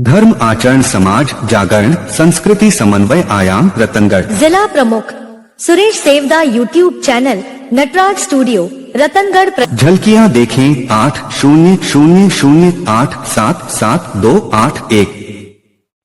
धर्म आचरण समाज जागरण संस्कृति समन्वय आयाम रतनगढ़। जिला प्रमुख Suresh Sevda YouTube channel Natraj studio Ratangarh. झलकियां देखें 8000877281।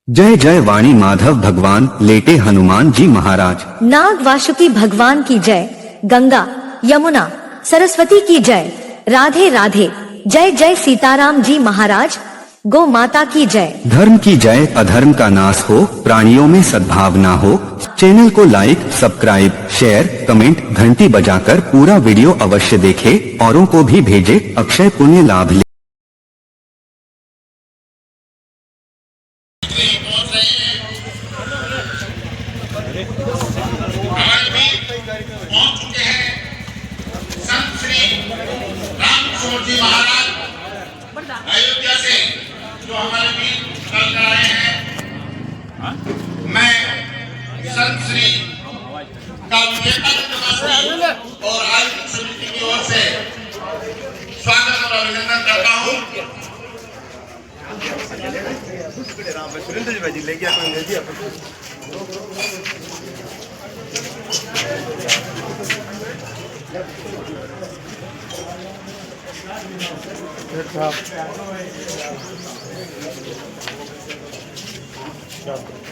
जय जय वाणी माधव भगवान लेटे हनुमान जी महाराज। नाग वासुकी भगवान की जय। गंगा यमुना सरस्वती की जय। राधे राधे। जय जय सीताराम जी महाराज। गौ माता की जय। धर्म की जय। अधर्म का नाश हो, प्राणियों में सद्भावना हो। चैनल को लाइक सब्सक्राइब शेयर कमेंट घंटी बजाकर पूरा वीडियो अवश्य देखें, औरों को भी भेजे, अक्षय पुण्य लाभ ले। पहुंच चुके हैं संत श्री रामकिशोर जी महाराज अयोध्या से, जो हमारे बीच कल आए हैं। मैं संत श्री का विवेकानंद और आयोजक समिति की ओर से स्वागत और अभिनंदन करता हूँ।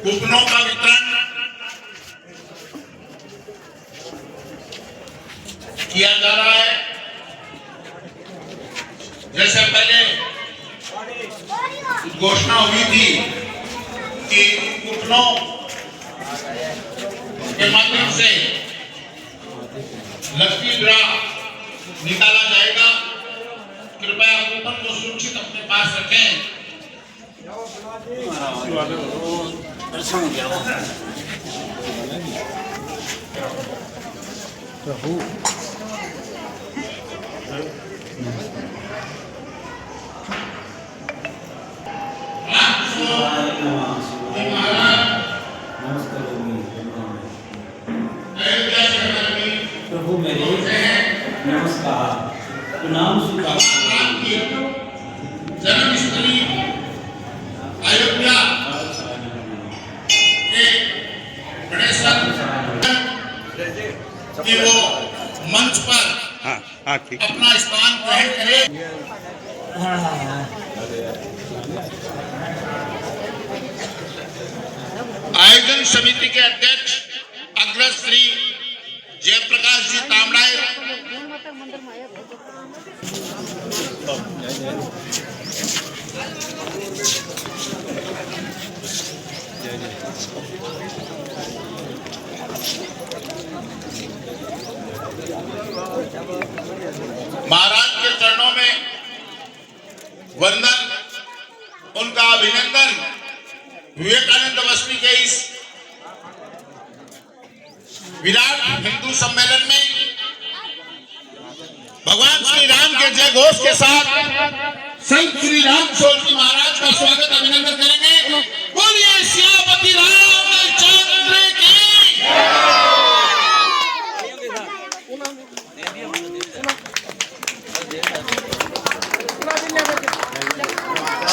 कूपनों का वितरण किया जा रहा है। जैसे पहले घोषणा हुई थी कि कूपनों के माध्यम से लकी ड्रा निकाला जाएगा। कृपया कूपन को सुरक्षित अपने पास रखें। प्रभु मेरे नमस्कार। प्रणाम जन्मस्थली अयोध्या के गणेश कि वो मंच पर अपना स्थान ग्रहण करें। आयोजन समिति के अध्यक्ष अग्रज श्री जयप्रकाश जी तामड़ाए, महाराज के चरणों में वंदन, उनका अभिनंदन। विवेकानंद वस्ती के इस विराट हिंदू सम्मेलन में भगवान श्री राम के जय घोष के साथ संत श्री रामकिशोर जी महाराज का स्वागत अभिनंदन करेंगे। बोलिए सियापति रामचंद्र की।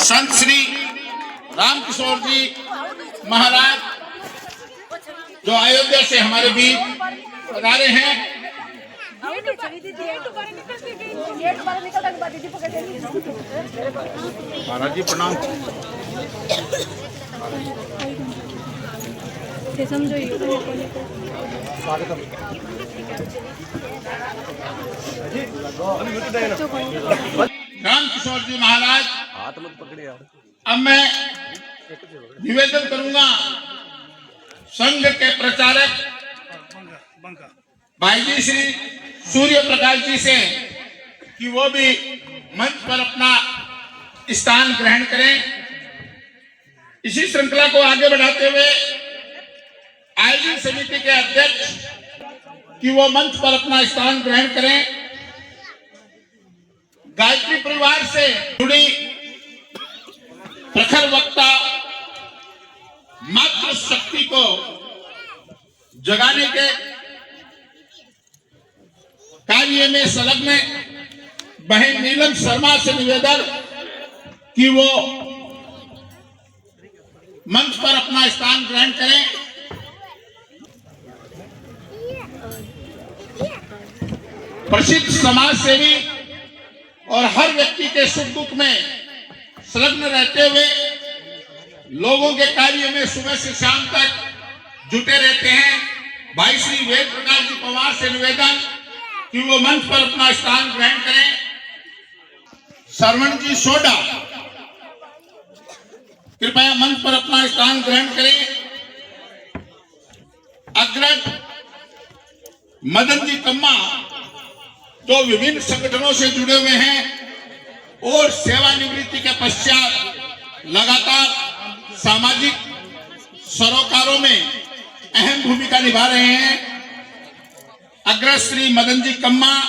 संत श्री रामकिशोर जी महाराज जो अयोध्या से हमारे बीच पधारे हैं। महाराज जी प्रणाम। रामकिशोर जी महाराज, हाथ मत पकड़े यार। अब मैं निवेदन करूंगा संघ के प्रचारक भाई जी श्री सूर्य प्रकाश जी से कि वो भी मंच पर अपना स्थान ग्रहण करें। इसी श्रृंखला को आगे बढ़ाते हुए आयोजन समिति के अध्यक्ष कि वो मंच पर अपना स्थान ग्रहण करें। गायत्री परिवार से जुड़ी प्रखर वक्ता मातृशक्ति को जगाने के कार्य में संलग्न बहन नीलम शर्मा से निवेदन कि वो मंच पर अपना स्थान ग्रहण करें। प्रसिद्ध समाज सेवी और हर व्यक्ति के सुख दुख में संलग्न रहते हुए लोगों के कार्य में सुबह से शाम तक जुटे रहते हैं भाई श्री वेद प्रकाश जी पवार से निवेदन कि वो मंच पर अपना स्थान ग्रहण करें। श्रवण जी सोडा कृपया मंच पर अपना स्थान ग्रहण करें। अग्रज मदन जी कम्मा जो विभिन्न संगठनों से जुड़े हुए हैं और सेवानिवृत्ति के पश्चात लगातार सामाजिक सरोकारों में अहम भूमिका निभा रहे हैं। अग्रज श्री मदन जी कम्मा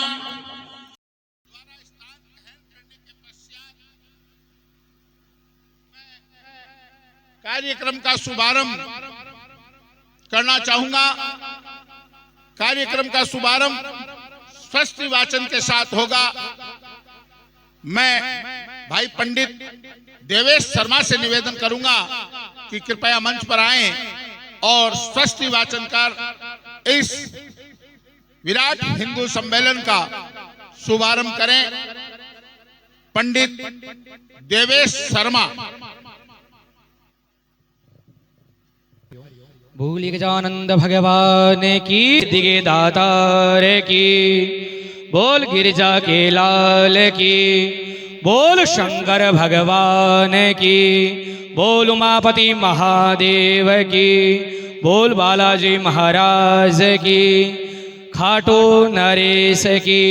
कार्यक्रम का शुभारंभ करना चाहूंगा। कार्यक्रम का शुभारंभ स्वस्ति वाचन के साथ होगा। मैं भाई पंडित देवेश शर्मा से निवेदन करूंगा कि कृपया मंच पर आएं और स्वस्ति वाचन कर इस विराट हिंदू सम्मेलन का शुभारंभ करें। पंडित देवेश शर्मा। भूल गजानंद भगवान की दिगे दातार की, बोल गिरजा के लाल की, बोल शंकर भगवान की, बोल उमापति महादेव की, बोल बालाजी महाराज की, खाटू नरेश की,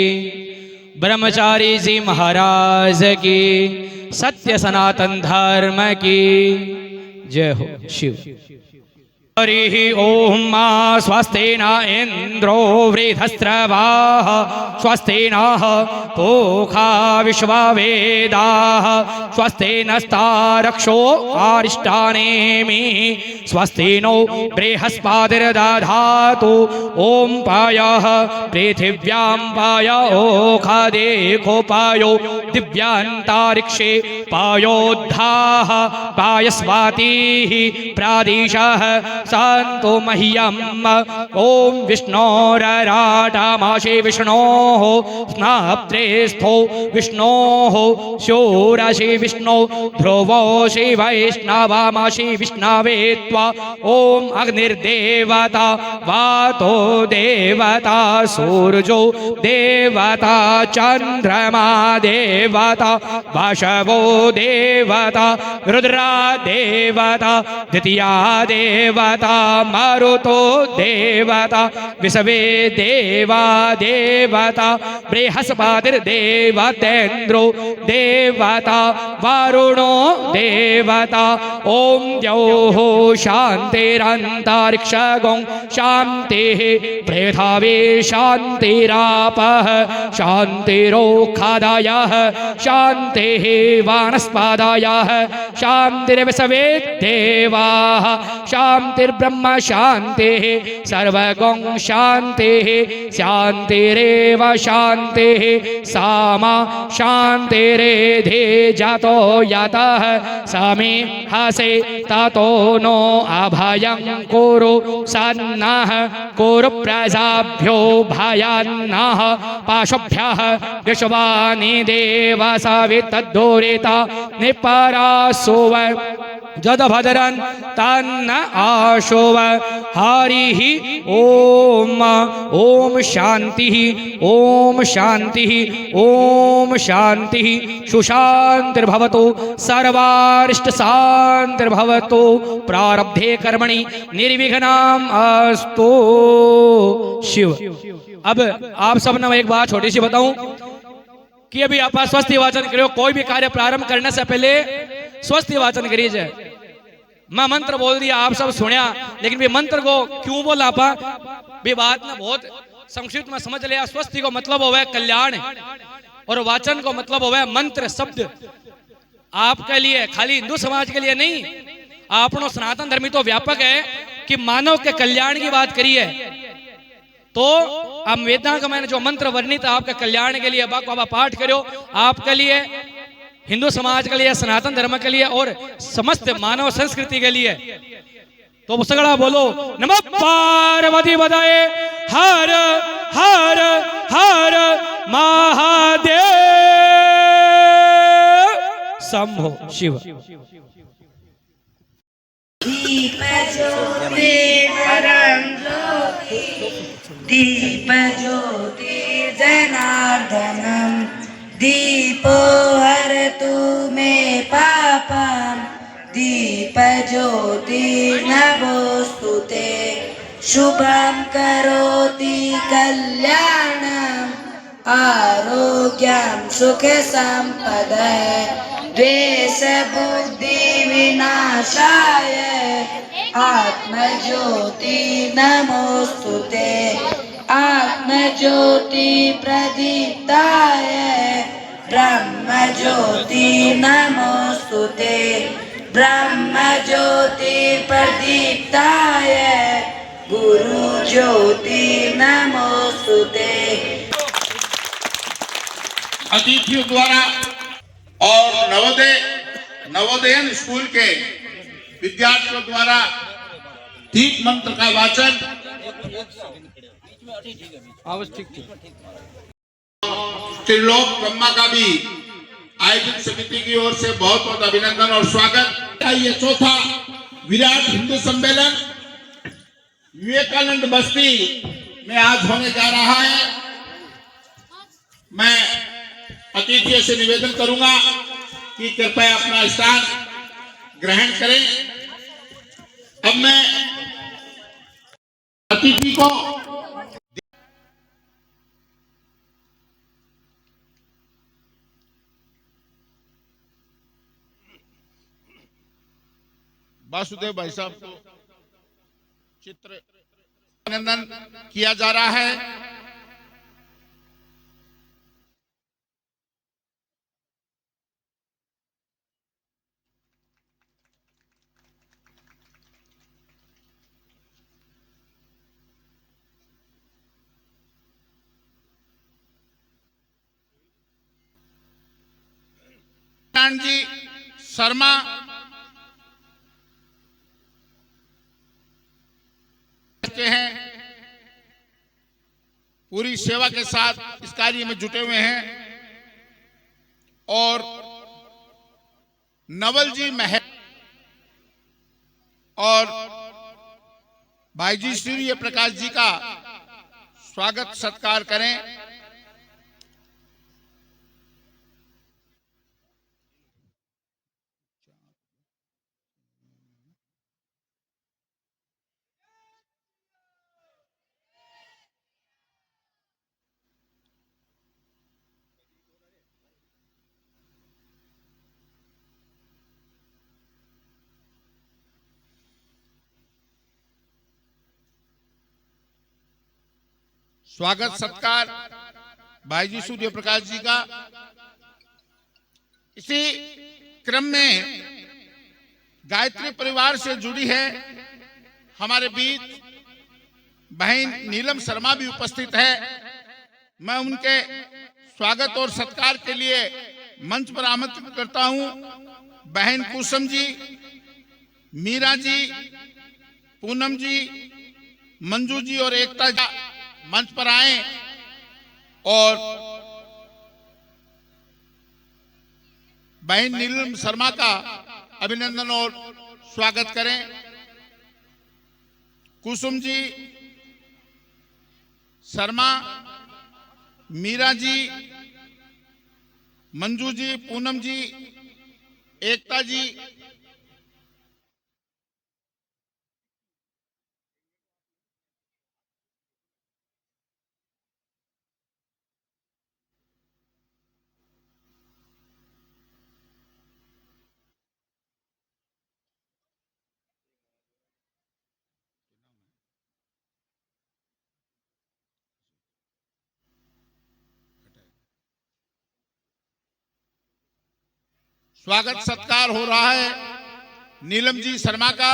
ब्रह्मचारी जी महाराज की, सत्य सनातन धर्म की जय हो। शिव। हरि ओम मा स्वस्ति न इंद्रो वृधस्रवाः स्वस्ति नः पूषा विश्ववेदाः स्वस्ति नस्तारक्षो अरिष्टानेमि स्वस्ति नो बृहस्पतिर्दधातु ओम पायः पृथिव्यां पाय ओखदेखो पायो दिव्यान्तरिक्षे पायोद्धाः पायस्वातिः प्रादिशः शांतो मह्यम। ओम विष्णोरराटमाशे विष्णोः स्नाप्त्रेस्थो विष्णोः शोरशे विष्णो ध्रुवोशे वैष्णवामाशे विष्णवे त्वा। ओम अग्निर्देवता वातो देवता सूर्यो देवता चंद्रमा देवता वाशवो देवता रुद्रा देवता द्वितीया देवता मरुतो देवता विश्वे देवा देवता बृहस्पतिर्देवतेन्द्रो देवता वरुणो देवता। ओम द्यौः शान्तिरन्तरिक्षगो शान्तिः पृथिवी शान्तिरापः शान्तिरोखादयः शान्तिः वनस्पतयः शान्तिर्विश्वे देवाः शान्तिर्ब्रह्म शान्तिः सर्वगं शान्तिः शान्तिरेव शान्तिः सामा शान्तिरेधि जातो यतः समे हसे ततो नो अभयं कुरु सन्नः कुरु प्रजाभ्यो भयान्नः पाशुभ्यः विश्वानि देव सवितद्दुरिता निपरासुव जदभद्रन् तन्न आशुव। हरिः ओम। ओम शान्तिः ओम शान्तिः ओम शान्तिः सुशान्तिर्भवतु सर्वारिष्ट शान्तिर्भवतु प्रारब्धे कर्मणि निर्विघ्नम् अस्तु। शिव। अब आप सब ने एक बात छोटी सी बताऊं कि अभी आप स्वस्ति वाचन करो। कोई भी कार्य प्रारंभ करने से पहले स्वस्ति वाचन करिए जाए। मैं मंत्र बोल दिया, आप सब सुनिया, लेकिन भी मंत्र को क्यों बोला आपा भी बात ना बहुत संक्षिप्त में समझ लिया। स्वस्ति को मतलब होवे कल्याण और वाचन को मतलब होवे मंत्र शब्द। आपके लिए खाली हिंदू समाज के लिए नहीं, आपनो सनातन धर्मी तो व्यापक है कि मानव के कल्याण की बात करिए। तो अब वेदांत का मैंने जो मंत्र वर्णित आपके कल्याण के लिए बाबा पाठ करो, आपके लिए हिंदू समाज के लिए, सनातन धर्म के लिए और समस्त मानव संस्कृति के लिए। तो सगड़ा बोलो नमः पार्वती बधाए, हर हर हर महादेव शंभो शिव। दीप ज्योति जनार्दनम दीपो हरतु मे पापम दीप ज्योति नमोस्तुते शुभं करोति कल्याणम आरोग्यं सुख संपदे द्वेष बुद्धि विनाशाय आत्मज्योति नमोस्तुते आत्मज्योति प्रदीप्ताय ब्रह्मज्योति नमोस्तुते ब्रह्मज्योति प्रदीप्ताय गुरु ज्योति नमोस्तुते। अतिथियों द्वारा और नवोदयन स्कूल के विद्यार्थियों द्वारा दीप मंत्र का वाचन त्रिलोक ब्रह्मा का भी आयोजन समिति की ओर से बहुत बहुत अभिनंदन और स्वागत। ये चौथा विराट हिंदू सम्मेलन विवेकानंद बस्ती में आज होने जा रहा है। मैं अतिथियों से निवेदन करूंगा कि कृपया अपना स्थान ग्रहण करें। अब मैं अतिथि को वासुदेव भाई साहब को चित्र अभिनंदन किया जा रहा है। जी शर्मा के हैं, पूरी सेवा के साथ इस कार्य में जुटे हुए हैं। और नवल जी महल और भाई जी सूर्य प्रकाश जी का स्वागत सत्कार करें। स्वागत सत्कार भाई जी सूर्य प्रकाश जी का। इसी क्रम में गायत्री परिवार से जुड़ी है हमारे बीच बहन नीलम शर्मा भी उपस्थित है। मैं उनके स्वागत और सत्कार के लिए मंच पर आमंत्रित करता हूं। बहन कुसुम जी, मीरा जी, पूनम जी, मंजू जी और एकता जी मंच पर आए और बहन नीलम शर्मा का अभिनंदन और स्वागत करें। कुसुम जी, शर्मा, मीरा जी, मंजू जी, पूनम जी, एकता जी, स्वागत सत्कार हो रहा है नीलम जी शर्मा का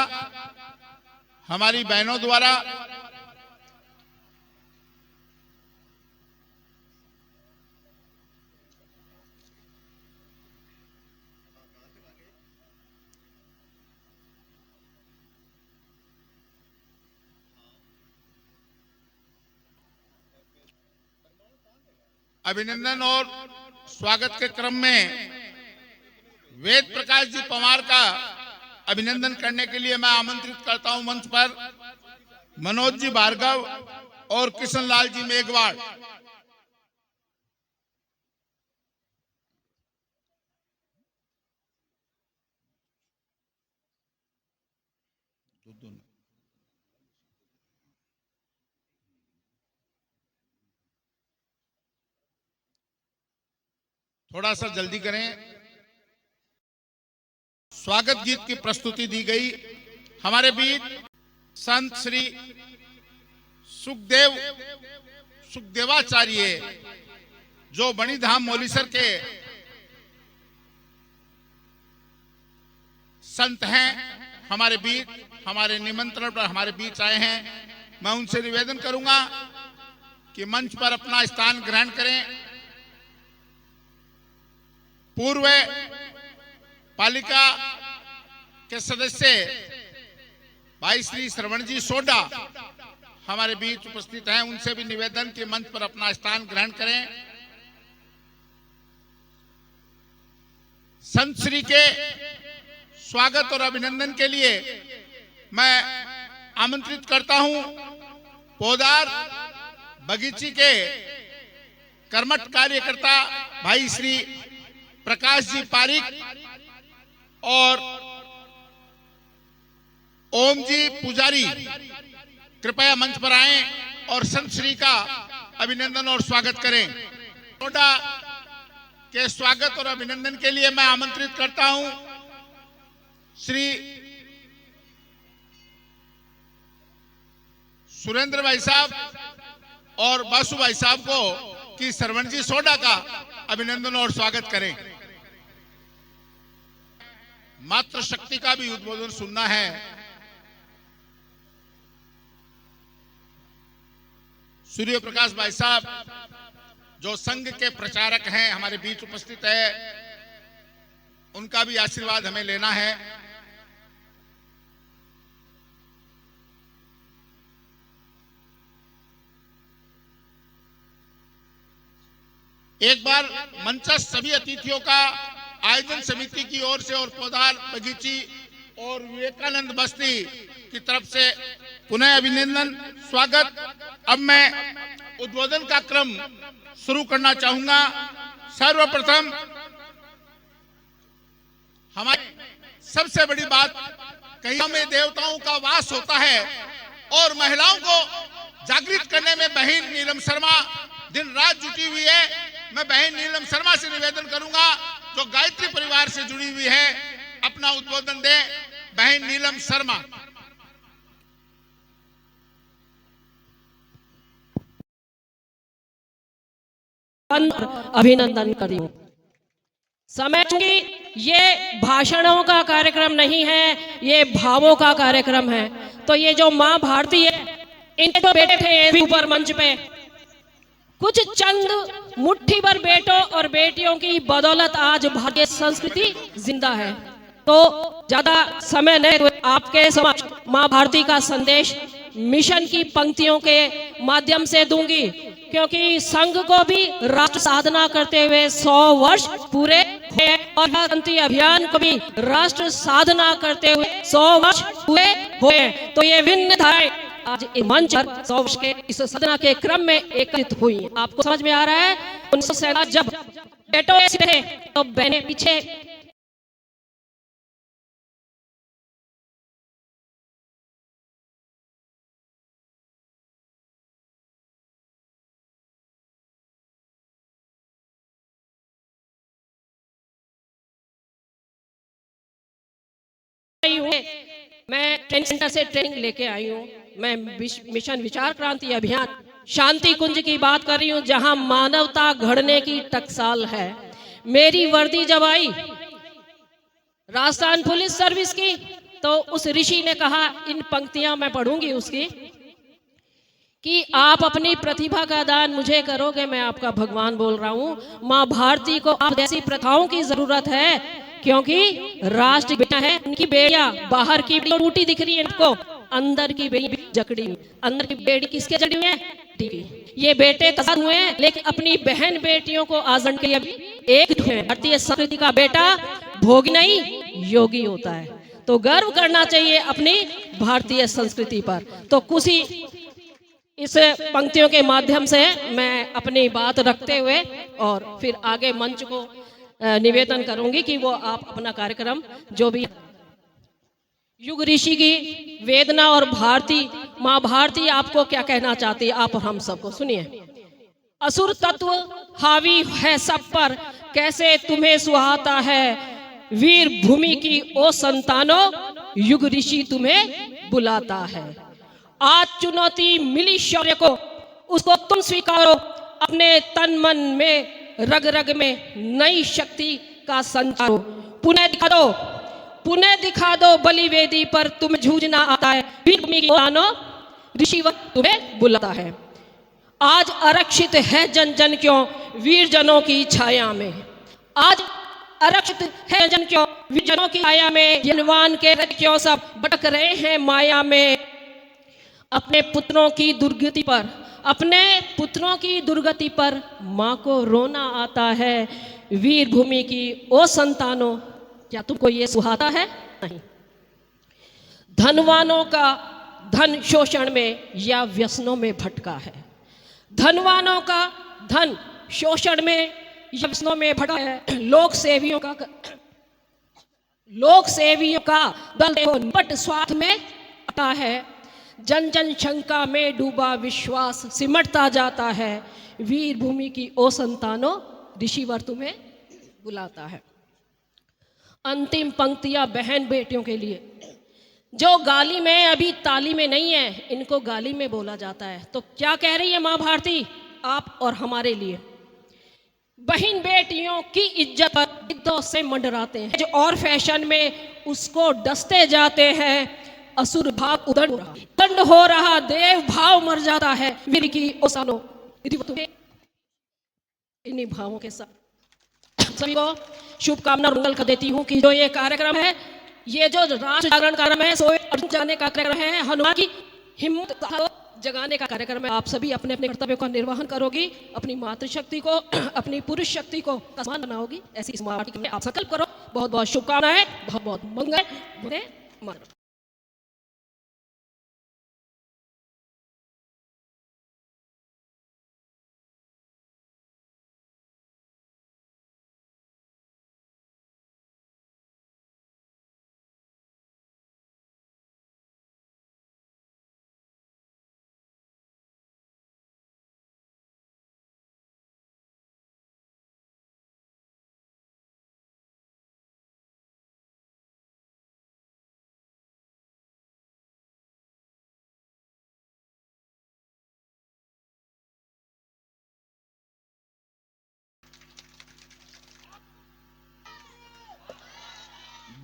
हमारी बहनों द्वारा। अभिनंदन और स्वागत के क्रम में वेद प्रकाश जी पवार का अभिनंदन करने के लिए मैं आमंत्रित करता हूं मंच पर मनोज जी भार्गव और किशन लाल जी मेघवाड़। थोड़ा सा जल्दी करें। स्वागत गीत की प्रस्तुति दी गई। हमारे बीच संत श्री सुखदेवाचार्य जो बणीधाम मौलीसर के संत हैं, हमारे बीच हमारे निमंत्रण पर हमारे बीच आए हैं। मैं उनसे निवेदन करूंगा कि मंच पर अपना स्थान ग्रहण करें। पूर्व पालिका के सदस्य भाई श्री श्रवण जी सोडा हमारे बीच उपस्थित हैं। उनसे भी निवेदन कि मंच पर अपना स्थान ग्रहण करें। संत श्री के स्वागत और अभिनंदन के लिए मैं आमंत्रित करता हूं पोदार बगीची के कर्मठ कार्यकर्ता भाई श्री प्रकाश जी पारिक और ओम जी पुजारी कृपया मंच पर आएं और संत श्री का अभिनंदन और स्वागत करें। सोडा के स्वागत और अभिनंदन के लिए मैं आमंत्रित करता हूं श्री सुरेंद्र भाई साहब और बासु भाई साहब को कि श्रवण जी सोडा का अभिनंदन और स्वागत करें। मातृ शक्ति का भी उद्बोधन सुनना है। सूर्य प्रकाश भाई साहब जो संघ के प्रचारक हैं हमारे बीच उपस्थित है, उनका भी आशीर्वाद हमें लेना है। एक बार मंचस्थ सभी अतिथियों का आयोजन समिति की ओर से और पोदार बगीची और विवेकानंद बस्ती की तरफ से पुनः अभिनंदन स्वागत। अब मैं उद्बोधन का क्रम शुरू करना चाहूंगा। सर्वप्रथम हमारी सबसे बड़ी बात, कहीं में देवताओं का वास होता है और महिलाओं को जागृत करने में बहन नीलम शर्मा दिन रात जुटी हुई है। मैं बहन नीलम शर्मा से निवेदन करूंगा जो गायत्री परिवार से जुड़ी हुई है, अपना उद्बोधन दे। बहन नीलम शर्मा। अभिनंदन करूं। समय की ये भाषणों का कार्यक्रम नहीं है, ये भावों का कार्यक्रम है। तो ये जो माँ भारती है, इनके जो बेटे थे ऊपर मंच पे, कुछ चंद मुट्ठी भर बेटों और बेटियों की बदौलत आज भारतीय संस्कृति जिंदा है। तो ज्यादा समय नहीं हुए, आपके समक्ष माँ भारती का संदेश मिशन की पंक्तियों के माध्यम से दूंगी, क्योंकि संघ को भी राष्ट्र साधना करते हुए 100 वर्ष पूरे हुए और क्रांति अभियान को भी राष्ट्र साधना करते हुए 100 वर्ष पूरे हुए। तो ये विभिन्न धाराएं आज इस मंच पर 100 वर्ष के इस साधना के क्रम में एकत्रित हुई। आपको समझ में आ रहा है? 1967 जब बेटों थे तो बहनें पीछे मैं ट्रेनिंग सेंटर से ट्रेनिंग लेके आई हूँ। मैं मिशन विचार क्रांति अभियान शांति कुंज की बात कर रही हूँ, जहां मानवता घड़ने की टकसाल है। मेरी वर्दी जब आई राजस्थान पुलिस सर्विस की, तो उस ऋषि ने कहा, इन पंक्तियां मैं पढ़ूंगी उसकी, कि आप अपनी प्रतिभा का दान मुझे करोगे, मैं आपका भगवान बोल रहा हूँ। माँ भारती को आप जैसी प्रथाओं की जरूरत है, क्योंकि राष्ट्र बेटा है, उनकी बेटियां बाहर की टूटी दिख रही है इनको, अंदर की बेड़ी जकड़ी हुई। अंदर की बेड़ी किसके जकड़ी हुई है? टीवी। ये बेटे तजाद हुए हैं, लेकिन अपनी बहन बेटियों को आजन के लिए भी एक हुए। भारतीय संस्कृति का बेटा भोगी नहीं योगी होता है। तो गर्व करना चाहिए अपनी भारतीय संस्कृति पर। तो कुछ ही इस पंक्तियों के माध्यम से मैं अपनी बात रखते हुए और फिर आगे मंच को निवेदन करूंगी कि वो आप अपना कार्यक्रम जो भी युग ऋषि की वेदना और भारती माँ भारती आपको क्या कहना चाहती है, आप और हम सबको सुनिए। असुर तत्व हावी है सब पर, कैसे तुम्हें सुहाता है वीर भूमि की ओ संतानों, युग ऋषि तुम्हें बुलाता है। आज चुनौती मिली शौर्य को, उसको तुम स्वीकारो, अपने तन मन में रग रग में नई शक्ति का संचार हो। पुनः दिखा दो बलि वेदी पर, तुम्हें जूझना आता है वीर भूमि की ओ ऋषि तुम्हें बुलाता है। आज आरक्षित है जन जन क्यों वीर जनों की छाया में, आज आरक्षित है जन क्यों वीर जनों की छाया में, जनवान के रथ क्यों सब भटक रहे हैं माया में। अपने पुत्रों की दुर्गति पर, अपने पुत्रों की दुर्गति पर माँ को रोना आता है वीर भूमि की ओ संतानों, क्या तुमको ये सुहाता है? नहीं। धनवानों का धन शोषण में या व्यसनों में भटका है, धनवानों का धन शोषण में या व्यसनों में भटका है। लोक सेवियों का दल देखो निपट स्वार्थ में आता है, जन जन शंका में डूबा विश्वास सिमटता जाता है। वीर भूमि की ओ संतानों, ऋषिवर तुम्हें बुलाता है। अंतिम पंक्तियां बहन बेटियों के लिए, जो गाली में अभी ताली में नहीं है, इनको गाली में बोला जाता है। तो क्या कह रही है माँ भारती आप और हमारे लिए? बहन बेटियों की इज्जत पर गिद्धों से मंडराते हैं, जो और फैशन में उसको डसते जाते हैं। असुर भाव उदंड हो रहा, देव भाव मर जाता है वीर की ओसानो। इन्हीं भावों के साथ सभी को शुभकामना मंगल कर देती हूँ कि जो ये कार्यक्रम है, ये जो राष्ट्र जागरण कार्यक्रम है, सोए अर्जुन जगाने का कार्यक्रम है, हनुमान की हिम्मत जगाने का कार्यक्रम है। आप सभी अपने अपने कर्तव्यों का निर्वहन करोगी, अपनी मातृशक्ति को, अपनी पुरुष शक्ति को समान बनाओगी। ऐसी इस माटी में आप संकल्प करो। बहुत बहुत शुभकामनाएं, बहुत बहुत मंगल।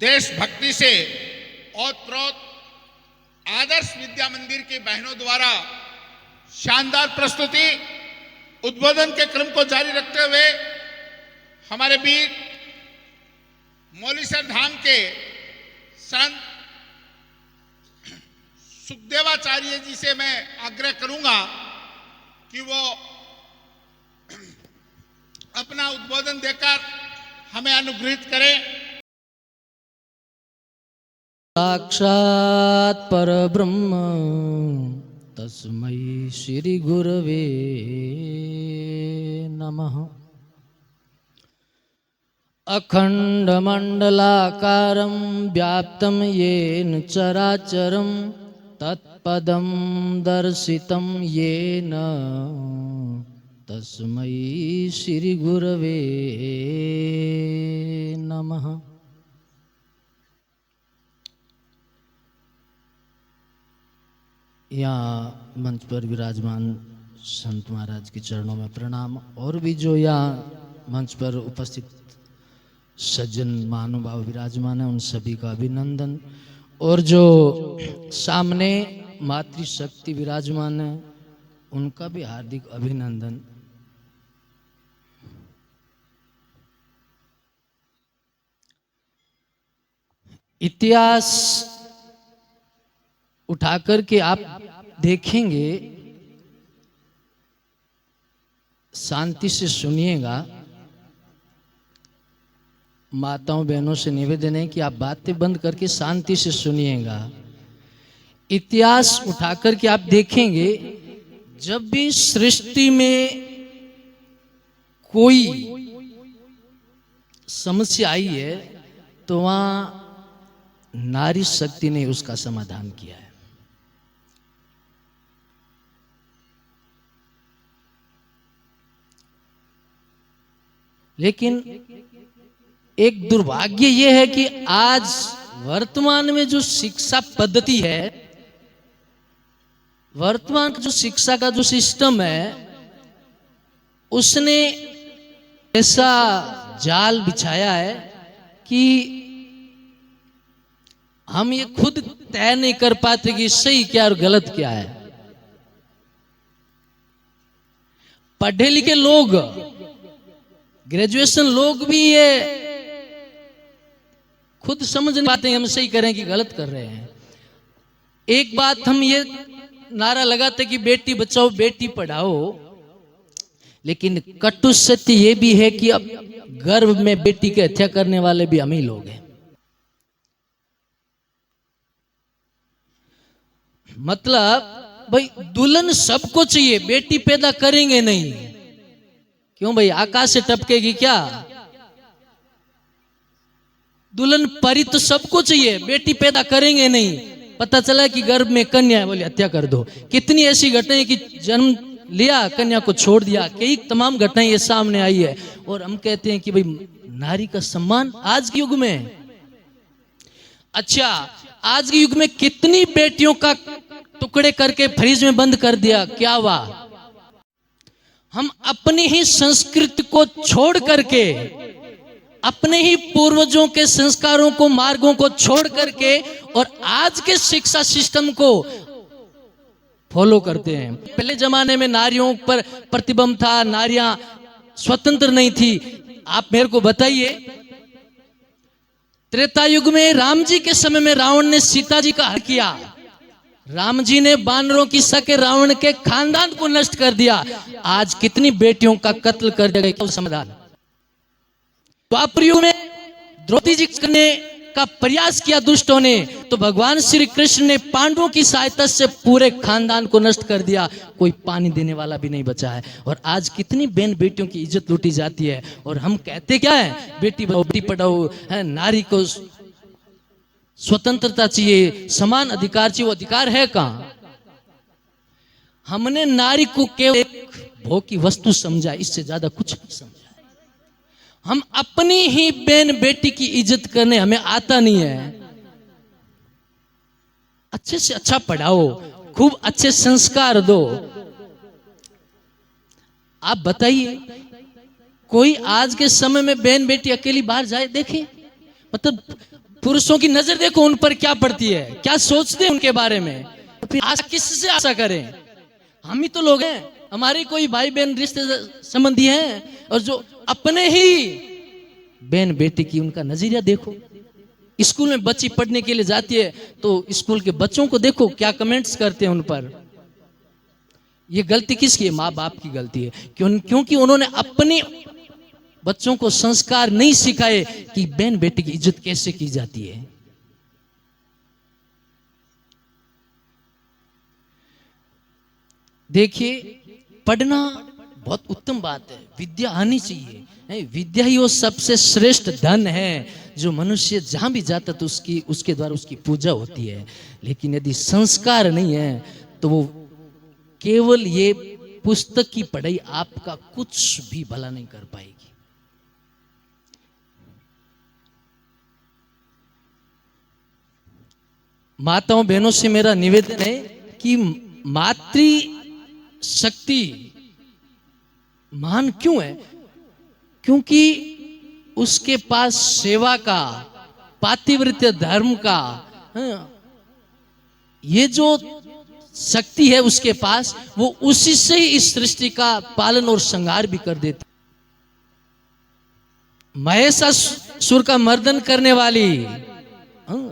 देशभक्ति से ओतप्रोत आदर्श विद्या मंदिर की बहनों द्वारा शानदार प्रस्तुति उद्बोधन के क्रम को जारी रखते हुए हमारे वीर मौलीसर धाम के संत सुखदेवाचार्य जी से मैं आग्रह करूंगा कि वो अपना उद्बोधन देकर हमें अनुग्रहित करें। साक्षात् परब्रह्म तस्मै श्री गुरवे नमः। अखण्डमण्डलाकारं व्याप्तं येन चराचरं तत्पदं दर्शितं येन तस्मै श्री गुरवे नमः। यहाँ मंच पर विराजमान संत महाराज के चरणों में प्रणाम, और भी जो यहाँ मंच पर उपस्थित सज्जन महानुभाव विराजमान है उन सभी का अभिनंदन, और जो सामने मातृशक्ति विराजमान है उनका भी हार्दिक अभिनंदन। इतिहास उठाकर के आप देखेंगे, शांति से सुनिएगा। माताओं बहनों से निवेदन है कि आप बातें बंद करके शांति से सुनिएगा। इतिहास उठाकर के आप देखेंगे, जब भी सृष्टि में कोई समस्या आई है तो वहां नारी शक्ति ने उसका समाधान किया है। लेकिन एक दुर्भाग्य यह है कि आज वर्तमान में जो शिक्षा पद्धति है, वर्तमान जो शिक्षा का जो सिस्टम है, उसने ऐसा जाल बिछाया है कि हम ये खुद तय नहीं कर पाते कि सही क्या और गलत क्या है। पढ़े लिखे लोग, ग्रेजुएशन लोग भी ये खुद समझ नहीं पाते हैं हम सही कर रहे हैं कि गलत कर रहे हैं। एक बात हम ये नारा लगाते कि बेटी बचाओ बेटी पढ़ाओ, लेकिन कटु सत्य ये भी है कि अब गर्भ में बेटी की हत्या करने वाले भी हम ही लोग हैं। मतलब भाई दुल्हन सबको चाहिए, बेटी पैदा करेंगे नहीं। क्यों भाई, आकाश से टपकेगी क्या? दुल्हन परी तो सबको चाहिए, बेटी पैदा करेंगे नहीं। पता चला कि गर्भ में कन्या है, बोले हत्या कर दो। कितनी ऐसी घटनाएं कि जन्म लिया कन्या को छोड़ दिया, कई तमाम घटनाएं ये सामने आई है। और हम कहते हैं कि भाई नारी का सम्मान आज के युग में। अच्छा, आज के युग में कितनी बेटियों का टुकड़े करके फ्रिज में बंद कर दिया, क्या हुआ? हम अपनी ही संस्कृति को छोड़ करके, अपने ही पूर्वजों के संस्कारों को, मार्गों को छोड़ करके और आज के शिक्षा सिस्टम को फॉलो करते हैं। पहले जमाने में नारियों पर प्रतिबंध था, नारियां स्वतंत्र नहीं थी। आप मेरे को बताइए, त्रेता युग में राम जी के समय में रावण ने सीता जी का हरण किया। राम जी ने बानरों की सके रावण के खानदान को नष्ट कर दिया। आज कितनी बेटियों का कत्ल कर दिया गया, समाधान? द्वापर युग में द्रौपदी जी करने का प्रयास किया दुष्टों ने, तो भगवान श्री कृष्ण ने पांडवों की सहायता से पूरे खानदान को नष्ट कर दिया। कोई पानी देने वाला भी नहीं बचा है। और आज कितनी बहन बेटियों की इज्जत लूटी जाती है। और हम कहते क्या है, बेटी बचाओ बेटी पढ़ाओ, है नारी को स्वतंत्रता चाहिए, समान अधिकार चाहिए। वो अधिकार है कहां? हमने नारी को केवल एक भोग की वस्तु समझा, इससे ज्यादा कुछ नहीं समझा। हम अपनी ही बहन बेटी की इज्जत करने हमें आता नहीं है। अच्छे से अच्छा पढ़ाओ, खूब अच्छे संस्कार दो। आप बताइए, कोई आज के समय में बहन बेटी अकेली बाहर जाए? देखे, मतलब पुरुषों की नजर देखो उन पर क्या पड़ती है, क्या सोचते हैं उनके बारे में। फिर आशा किससे आशा करें? हम ही तो लोग हैं, हमारे कोई भाई बहन रिश्ते संबंधी हैं। और जो अपने ही बहन बेटी की उनका नजरिया देखो। स्कूल में बच्ची पढ़ने के लिए जाती है तो स्कूल के बच्चों को देखो क्या कमेंट्स करते हैं उन पर। ये गलती किसकी है? माँ बाप की गलती है। क्योंकि उन्होंने अपने बच्चों को संस्कार नहीं सिखाए कि बहन बेटी की इज्जत कैसे की जाती है। देखिए, पढ़ना बहुत उत्तम बात है, विद्या आनी चाहिए। विद्या ही वो सबसे श्रेष्ठ धन है जो मनुष्य जहां भी जाता तो उसके द्वारा उसकी पूजा होती है। लेकिन यदि संस्कार नहीं है तो वो केवल ये पुस्तक की पढ़ाई आपका कुछ भी भला नहीं कर पाएगी। माताओं बहनों से मेरा निवेदन है कि मातृ शक्ति महान क्यों है? क्योंकि उसके पास सेवा का, पातिव्रत्य धर्म का, ये जो शक्ति है उसके पास, वो उसी से ही इस सृष्टि का पालन और संहार भी कर देती। महिषासुर का मर्दन करने वाली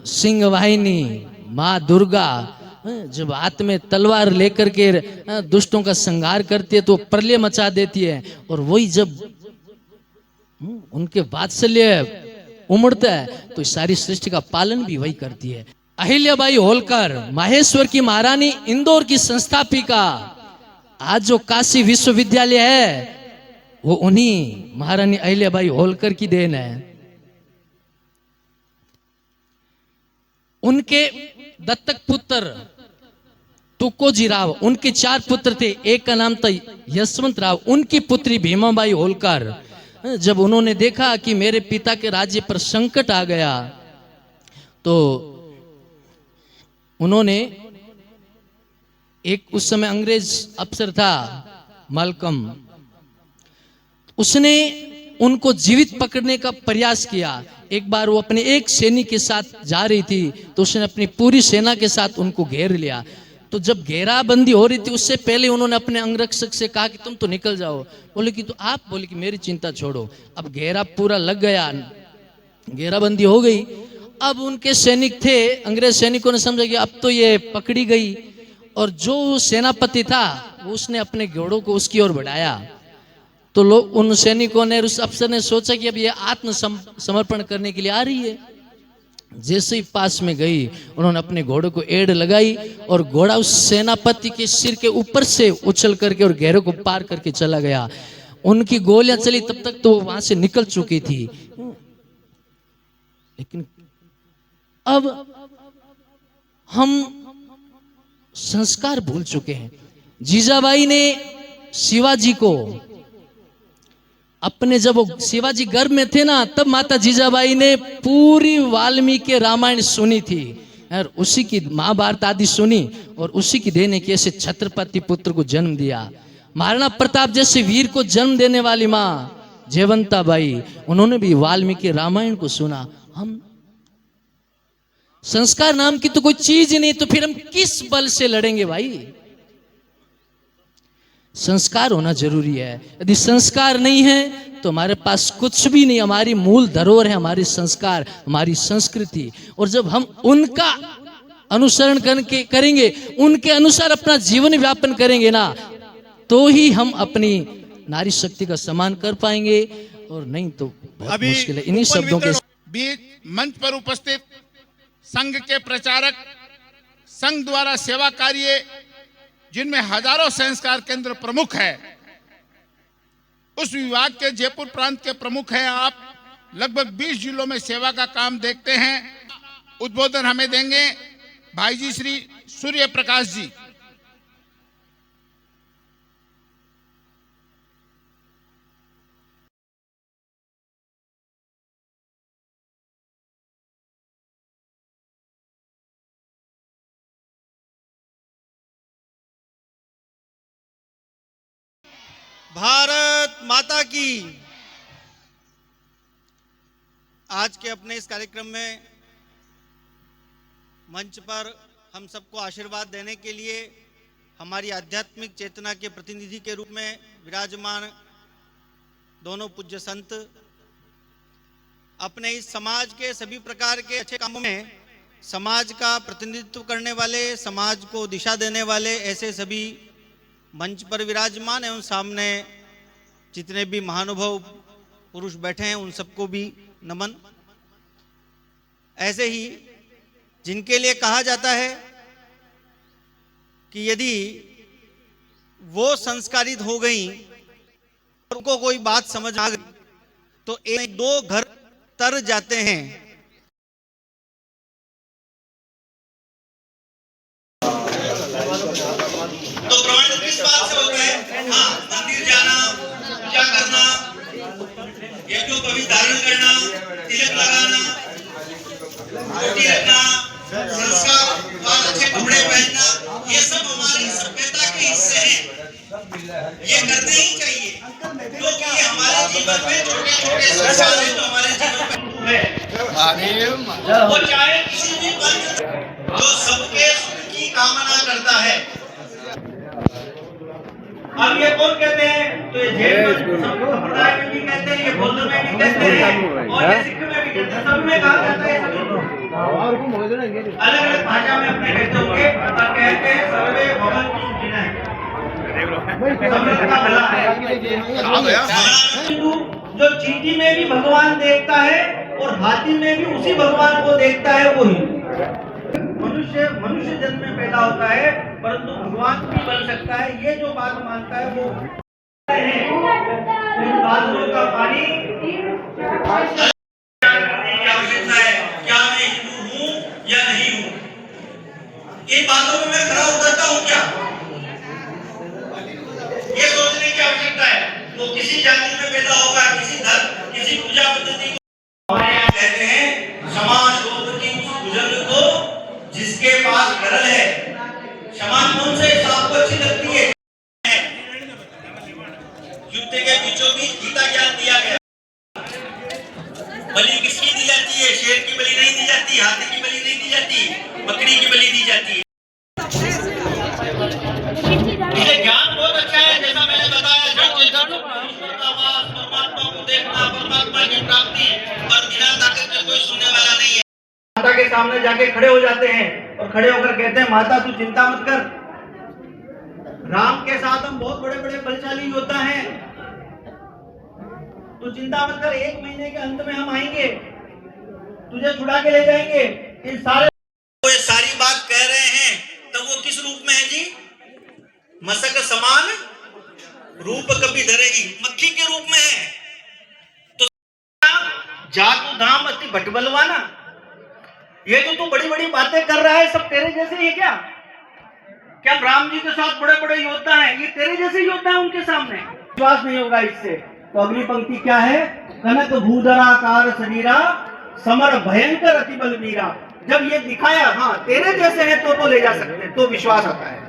सिंह वाहिनी माँ दुर्गा जब हाथ में तलवार लेकर के दुष्टों का संहार करती है तो प्रलय मचा देती है, और वही जब उनके वात्सल्य उमड़ता है तो सारी सृष्टि का पालन भी वही करती है। अहिल्याबाई होलकर, माहेश्वर की महारानी, इंदौर की संस्थापिका, आज जो काशी विश्वविद्यालय है वो उन्हीं महारानी अहिल्याबाई होलकर की देन है। उनके दत्तक पुत्र तुकोजी राव, उनके 4 पुत्र थे, एक का नाम था यशवंत राव। उनकी पुत्री भीमाबाई होलकर, जब उन्होंने देखा कि मेरे पिता के राज्य पर संकट आ गया तो उन्होंने एक, उस समय अंग्रेज अफसर था मालकम, उसने उनको जीवित पकड़ने का प्रयास किया। एक बार वो अपने एक सैनिक के साथ जा रही थी तो उसने अपनी पूरी सेना के साथ उनको घेर लिया। तो जब घेराबंदी हो रही थी उससे पहले उन्होंने अपने अंगरक्षक से कहा कि तुम तो निकल जाओ। बोले कि तो आप, बोले कि मेरी चिंता छोड़ो। अब घेरा पूरा लग गया, घेराबंदी हो गई। अब उनके सैनिक थे, अंग्रेज सैनिकों ने समझा कि अब तो ये पकड़ी गई, और जो सेनापति था उसने अपने घोड़ों को उसकी ओर बढ़ाया। तो लोग, उन सैनिकों ने, उस अफसर ने सोचा कि अब ये आत्मसमर्पण करने के लिए आ रही है। जैसे ही पास में गई उन्होंने अपने घोड़े को एड़ लगाई और घोड़ा उस सेनापति के सिर के ऊपर से उछल करके और घेरे को पार करके चला गया। उनकी गोलियां चली, तब तक तो वहां से निकल चुकी थी। लेकिन अब हम संस्कार भूल चुके हैं। जीजाबाई ने शिवाजी को अपने, जब वो शिवाजी गर्भ में थे ना, तब माता जीजाबाई ने पूरी वाल्मीकि रामायण सुनी थी और उसी की महाभारत आदि सुनी, और उसी की देने के ऐसे छत्रपति पुत्र को जन्म दिया। महाराणा प्रताप जैसे वीर को जन्म देने वाली माँ जयवंताबाई, उन्होंने भी वाल्मीकि रामायण को सुना। हम संस्कार नाम की तो कोई चीज नहीं, तो फिर हम किस बल से लड़ेंगे भाई? संस्कार होना जरूरी है। यदि संस्कार नहीं है तो हमारे पास कुछ भी नहीं। हमारी मूल धरोहर है हमारी संस्कार, हमारी संस्कृति, और जब हम उनका अनुसरण करेंगे, उनके अनुसार अपना जीवन व्यापन करेंगे ना, तो ही हम अपनी नारी शक्ति का सम्मान कर पाएंगे, और नहीं तो बहुत मुश्किल है। इन्हीं शब्दों के बीच मंच पर उपस्थित संघ के प्रचारक, संघ द्वारा सेवा कार्य जिनमें हजारों संस्कार केंद्र प्रमुख है, उस विभाग के जयपुर प्रांत के प्रमुख हैं आप। लगभग 20 जिलों में सेवा का काम देखते हैं। उद्बोधन हमें देंगे भाई जी श्री सूर्य प्रकाश जी। भारत माता की। आज के अपने इस कार्यक्रम में मंच पर हम सबको आशीर्वाद देने के लिए हमारी आध्यात्मिक चेतना के प्रतिनिधि के रूप में विराजमान दोनों पूज्य संत, अपने इस समाज के सभी प्रकार के अच्छे कामों में समाज का प्रतिनिधित्व करने वाले, समाज को दिशा देने वाले ऐसे सभी मंच पर विराजमान एवं सामने जितने भी महानुभाव पुरुष बैठे हैं उन सबको भी नमन। ऐसे ही जिनके लिए कहा जाता है कि यदि वो संस्कारित हो गई, उनको कोई बात समझ आ गई तो 1-2 घर तर जाते हैं। तो प्रमाणित किस बात से होता है? हाँ, मंदिर जाना, पूजा करना, ये जो पवित्र धारण करना, तिलक लगाना, टोपी रखना, संस्कार और अच्छे कपड़े पहनना, ये सब हमारी सभ्यता के हिस्से हैं। ये करने ही चाहिए क्योंकि ये हमारे जीवन में छोटे-छोटे संस्कार हैं जो हमारे जीवन में वो चाहे किसी भी पंथ जो सबके सुख की कामना करता है। अब ये कौन कहते हैं? तो ये जैन संप्रदाय में भी कहते हैं, ये बौद्ध में भी कहते हैं, और ये सिख में भी कहते हैं। सब में कहा जाता है, अलग अलग भाषा में अपने कहते होंगे। सबका भला है। हिंदू जो चींटी में भी भगवान देखता है और हाथी में भी उसी भगवान को देखता है, वो हिंदू। मनुष्य जन्म में पैदा होता है परंतु भगवान भी बन सकता है, ये जो बात मानता है वो बादलों का पानी आवश्यकता है, क्या मैं हिंदू हूँ या नहीं हूँ, इन बातों में मैं खरा उतरता हूँ क्या, ये सोचने की आवश्यकता है। वो किसी जाति में पैदा होगा, किसी धर्म, किसी पूजा पद्धति को कहते हैं समाज रोग की उस बुजुर्ग को जिसके पास गरल है। क्षमा कौन से आपको अच्छी लगती है? युद्ध के बीचों बीच गीता ज्ञान दिया गया। बलि किसकी दी जाती है? शेर की बलि नहीं दी जाती, हाथी की बलि नहीं दी जाती, बकरी की बलि दी जाती है। ये ज्ञान बहुत अच्छा है, जैसा मैंने बताया, परमात्मा को देखना, परमात्मा की प्राप्ति, और बिना ताकत के कोई सुनने वाला नहीं है। माता के सामने जाके खड़े हो जाते हैं और खड़े होकर कहते हैं माता तू चिंता मत कर, राम के साथ हम बहुत बड़े बड़े बलशाली योद्धा हैं, तू चिंता मत कर, 1 महीने के अंत में हम आएंगे, तुझे छुड़ा के ले जाएंगे। इन सारे ये सारी बात कह रहे हैं, तब वो किस रूप में है जी? मसक समान रूप कभी धरेगी, मक्खी के रूप में है। तो जातु धाम अति भटबलवाना, ये जो तू बड़ी बड़ी बातें कर रहा है सब तेरे जैसे ही है क्या? क्या राम जी के साथ बड़े बड़े योद्धा हैं, ये तेरे जैसे योद्धा हैं उनके सामने? विश्वास नहीं होगा इससे। तो अगली पंक्ति क्या है? कनक भूधराकार शरीरा समर भयंकर अति बलवीरा। जब ये दिखाया हाँ तेरे जैसे है तो ले जा सकते हैं, तो विश्वास आता है।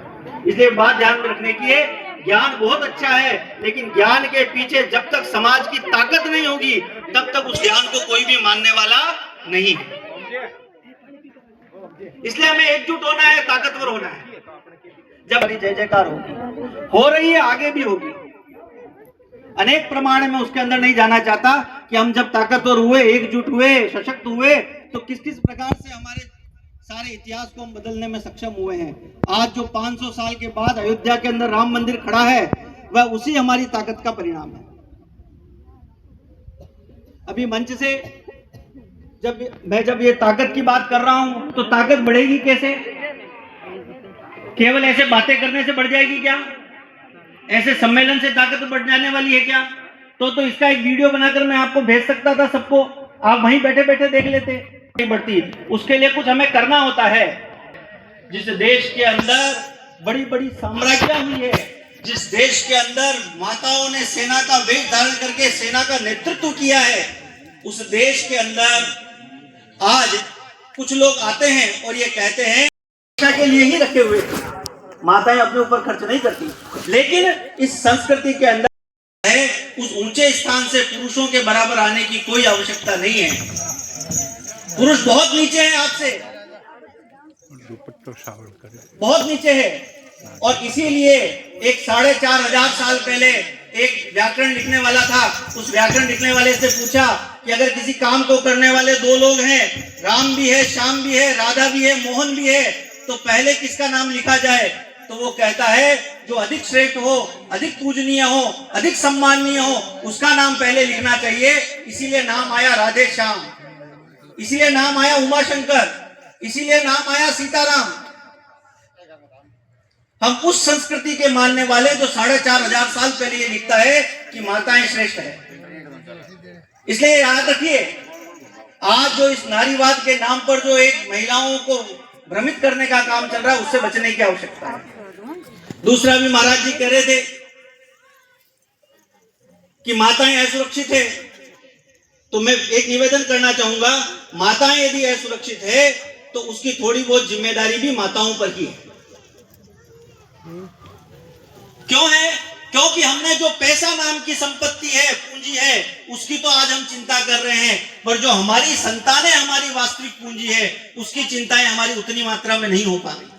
इसलिए बात ध्यान में रखने की है, ज्ञान बहुत अच्छा है, लेकिन ज्ञान के पीछे जब तक समाज की ताकत नहीं होगी तब तक उस ज्ञान को कोई भी मानने वाला नहीं है। इसलिए हमें एकजुट होना है, ताकतवर होना है। जब जय जयकार होगी, हो रही है, आगे भी होगी, अनेक प्रमाण में उसके अंदर नहीं जाना चाहता कि हम जब ताकतवर हुए, एकजुट हुए, सशक्त हुए, तो किस किस प्रकार से हमारे सारे इतिहास को हम बदलने में सक्षम हुए हैं। आज जो 500 साल के बाद अयोध्या के अंदर राम मंदिर खड़ा है, वह उसी हमारी ताकत का परिणाम है। अभी मंच से जब ये ताकत की बात कर रहा हूं, तो ताकत बढ़ेगी कैसे? केवल ऐसे बातें करने से बढ़ जाएगी क्या? ऐसे सम्मेलन से ताकत बढ़ जाने वाली है क्या? तो इसका एक वीडियो बनाकर मैं आपको भेज सकता था सबको, आप वहीं बैठे बैठे देख लेते। बढ़ती, उसके लिए कुछ हमें करना होता है। जिस देश के अंदर बड़ी बड़ी साम्राज्य हुई है, जिस देश के अंदर माताओं ने सेना का वेश धारण करके सेना का नेतृत्व किया है, उस देश के अंदर आज कुछ लोग आते हैं और ये कहते हैं शिक्षा के लिए ही रखे हुए थे, माताएं अपने ऊपर खर्च नहीं करती। लेकिन इस संस्कृति के अंदर है, उस ऊंचे स्थान से पुरुषों के बराबर आने की कोई आवश्यकता नहीं है। पुरुष बहुत नीचे है आपसे, बहुत नीचे है। और इसीलिए एक 4,500 साल पहले एक व्याकरण लिखने वाला था, उस व्याकरण लिखने वाले से पूछा कि अगर किसी काम को करने वाले 2 लोग हैं, राम भी है, श्याम भी है, राधा भी है, मोहन भी है, तो पहले किसका नाम लिखा जाए? तो वो कहता है जो अधिक श्रेष्ठ हो, अधिक पूजनीय हो, अधिक सम्माननीय हो, उसका नाम पहले लिखना चाहिए। इसीलिए नाम आया राधे श्याम, इसीलिए नाम आया उमा शंकर, इसीलिए नाम आया सीताराम। हम उस संस्कृति के मानने वाले जो 4,500 साल पहले ये लिखता है कि माताएं श्रेष्ठ है। इसलिए याद रखिए, आज जो इस नारीवाद के नाम पर जो एक महिलाओं को भ्रमित करने का काम चल रहा है, उससे बचने की आवश्यकता है। दूसरा भी महाराज जी कह रहे थे कि माताएं असुरक्षित है, तो मैं एक निवेदन करना चाहूंगा, माताएं यदि असुरक्षित है तो उसकी थोड़ी बहुत जिम्मेदारी भी माताओं पर ही है। क्यों है? क्योंकि हमने जो पैसा नाम की संपत्ति है, पूंजी है, उसकी तो आज हम चिंता कर रहे हैं, पर जो हमारी संतानें हमारी वास्तविक पूंजी है, उसकी चिंताएं हमारी उतनी मात्रा में नहीं हो पा रही।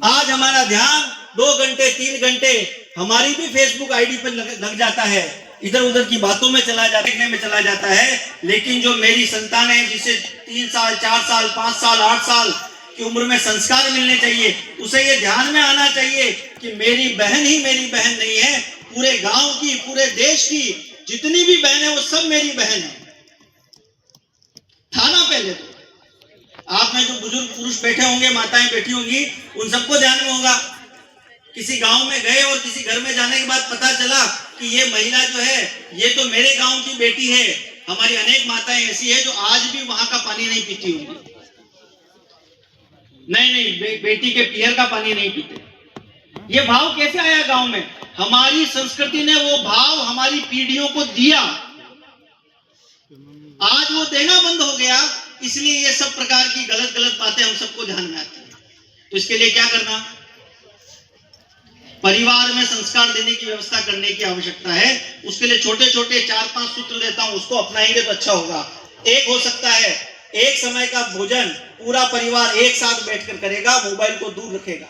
आज हमारा ध्यान 2 घंटे 3 घंटे हमारी भी फेसबुक आईडी पर लग जाता है, इधर उधर की बातों में चला जाता, देखने में चला जाता है। लेकिन जो मेरी संतानें, जिसे 3 साल 4 साल 5 साल 8 साल की उम्र में संस्कार मिलने चाहिए, उसे ये ध्यान में आना चाहिए कि मेरी बहन ही मेरी बहन नहीं है, पूरे गांव की, पूरे देश की जितनी भी बहन है वो सब मेरी बहन है। था ना पहले? तो आप में जो बुजुर्ग पुरुष बैठे होंगे, माताएं बैठी होंगी, उन सबको ध्यान में होगा। किसी गांव में गए और किसी घर में जाने के बाद पता चला कि ये महिला जो है ये तो मेरे गांव की बेटी है। हमारी अनेक माताएं ऐसी है जो आज भी वहां का पानी नहीं पीती होंगी, नहीं बेटी के पियर का पानी नहीं पीते। ये भाव कैसे आया गांव में? हमारी संस्कृति ने वो भाव हमारी पीढ़ियों को दिया, आज वो देना बंद हो गया, इसलिए ये सब प्रकार की गलत गलत बातें हम सबको ध्यान में आती हैं। तो इसके लिए क्या करना? परिवार में संस्कार देने की व्यवस्था करने की आवश्यकता है। उसके लिए छोटे छोटे 4-5 सूत्र देता हूं, उसको अपनाएंगे तो अच्छा होगा। एक हो सकता है, एक समय का भोजन पूरा परिवार एक साथ बैठकर करेगा, मोबाइल को दूर रखेगा,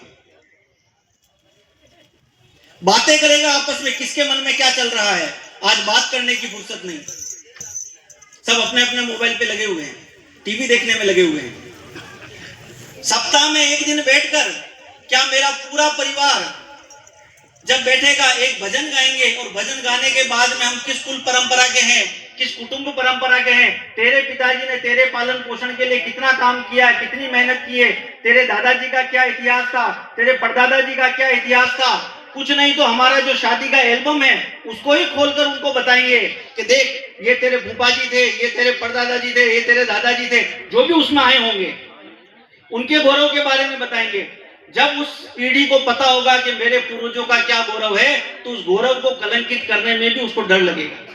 बातें करेगा आपस में, किसके मन में क्या चल रहा है। आज बात करने की फुर्सत नहीं, सब अपने अपने मोबाइल पे लगे हुए हैं, टीवी देखने में लगे हुए हैं। सप्ताह में एक दिन बैठकर क्या मेरा पूरा परिवार जब बैठेगा एक भजन गाएंगे, और भजन गाने के बाद में हम किस कुल परंपरा के हैं, किस कुटुंब परंपरा के हैं, तेरे पिताजी ने तेरे पालन पोषण के लिए कितना काम किया, कितनी मेहनत की है, तेरे दादाजी का क्या इतिहास था, तेरे परदादाजी का क्या इतिहास था। कुछ नहीं तो हमारा जो शादी का एल्बम है उसको ही खोलकर उनको बताएंगे कि देख ये तेरे फूफा जी थे, ये तेरे परदादाजी थे, ये तेरे दादाजी थे, जो भी उसमें आए होंगे उनके गौरव के बारे में बताएंगे। जब उस पीढ़ी को पता होगा कि मेरे पूर्वजों का क्या गौरव है, तो उस गौरव को कलंकित करने में भी उसको डर लगेगा।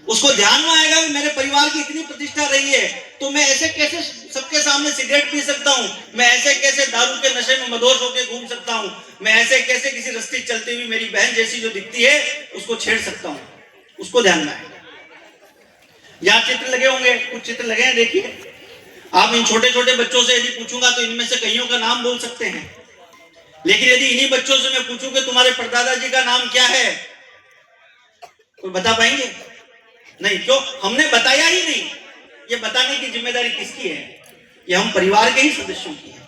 उसको ध्यान में आएगा कि मेरे परिवार की इतनी प्रतिष्ठा रही है, तो मैं ऐसे कैसे सबके सामने सिगरेट पी सकता हूँ, मैं ऐसे कैसे दारू के नशे में मदहोश होकर घूम सकता हूँ, मैं ऐसे कैसे किसी रास्ते चलती हुई मेरी बहन जैसी जो दिखती है उसको छेड़ सकता हूँ। उसको ध्यान में आएगा। यहाँ चित्र लगे होंगे, कुछ चित्र लगे हैं, देखिए। आप इन छोटे छोटे बच्चों से यदि पूछूंगा तो इनमें से कईयों का नाम बोल सकते हैं, लेकिन यदि इन्हीं बच्चों से मैं पूछूं कि तुम्हारे परदादा जी का नाम क्या है, कोई बता पाएंगे? नहीं। क्यों? हमने बताया ही नहीं। ये बताने की जिम्मेदारी किसकी है? ये हम परिवार के ही सदस्यों की है।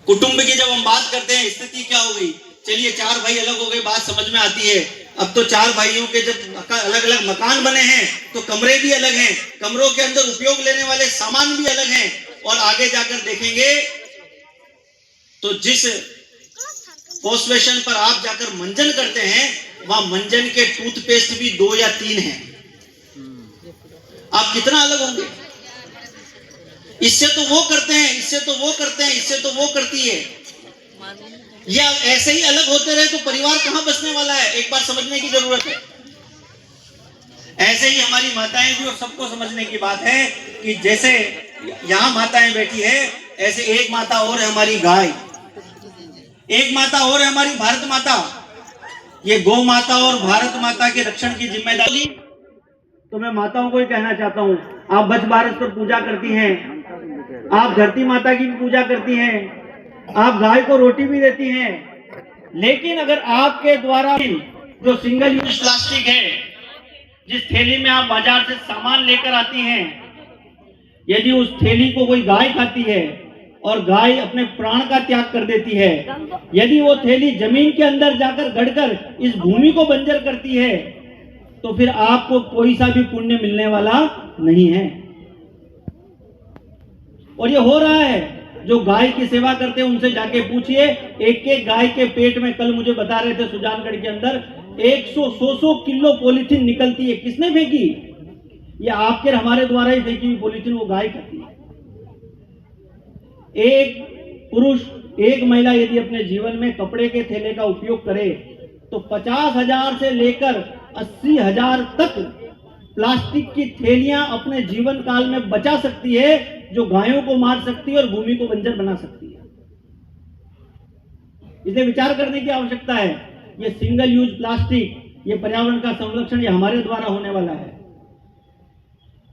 कुटुंब की जब हम बात करते हैं, स्थिति क्या हो गई? चलिए 4 भाई अलग हो गए, बात समझ में आती है। अब तो 4 भाइयों के जब अलग अलग मकान बने हैं तो कमरे भी अलग हैं, कमरों के अंदर उपयोग लेने वाले सामान भी अलग हैं, और आगे जाकर देखेंगे तो जिस वॉश बेसिन पर आप जाकर मंजन करते हैं वहां मंजन के टूथपेस्ट भी 2 या 3 हैं। आप कितना अलग होंगे? इससे तो वो करते हैं, इससे तो वो करते हैं, इससे तो वो करती है। या ऐसे ही अलग होते रहे तो परिवार कहां बसने वाला है? एक बार समझने की जरूरत है। ऐसे ही हमारी माताएं भी, और सबको समझने की बात है कि जैसे यहाँ माताएं बैठी है, ऐसे एक माता और है हमारी गाय, एक माता और है हमारी भारत माता। ये गौ माता और भारत माता के रक्षण की जिम्मेदारी तो मैं माताओं को ही कहना चाहता हूँ। आप बच भारत पर पूजा करती हैं, आप धरती माता की भी पूजा करती हैं, आप गाय को रोटी भी देती हैं, लेकिन अगर आपके द्वारा जो सिंगल यूज प्लास्टिक है, जिस थैली में आप बाजार से सामान लेकर आती हैं, यदि उस थैली को कोई गाय खाती है और गाय अपने प्राण का त्याग कर देती है, यदि वो थैली जमीन के अंदर जाकर गड़कर इस भूमि को बंजर करती है, तो फिर आपको कोई सा भी पुण्य मिलने वाला नहीं है। और ये हो रहा है। जो गाय की सेवा करते हैं उनसे जाके पूछिए, एक एक गाय के पेट में, कल मुझे बता रहे थे सुजानगढ़ के अंदर 100 किलो पॉलीथीन निकलती है। किसने फेंकी? ये आपके हमारे द्वारा ही फेंकी हुई पॉलीथीन वो गाय खाती है। एक पुरुष, एक महिला यदि अपने जीवन में कपड़े के थैले का उपयोग करे तो 50,000 से लेकर 80,000 तक प्लास्टिक की थैलियां अपने जीवन काल में बचा सकती है, जो गायों को मार सकती है और भूमि को बंजर बना सकती है। इसे विचार करने की आवश्यकता है। ये सिंगल यूज प्लास्टिक, ये पर्यावरण का संरक्षण, ये हमारे द्वारा होने वाला है।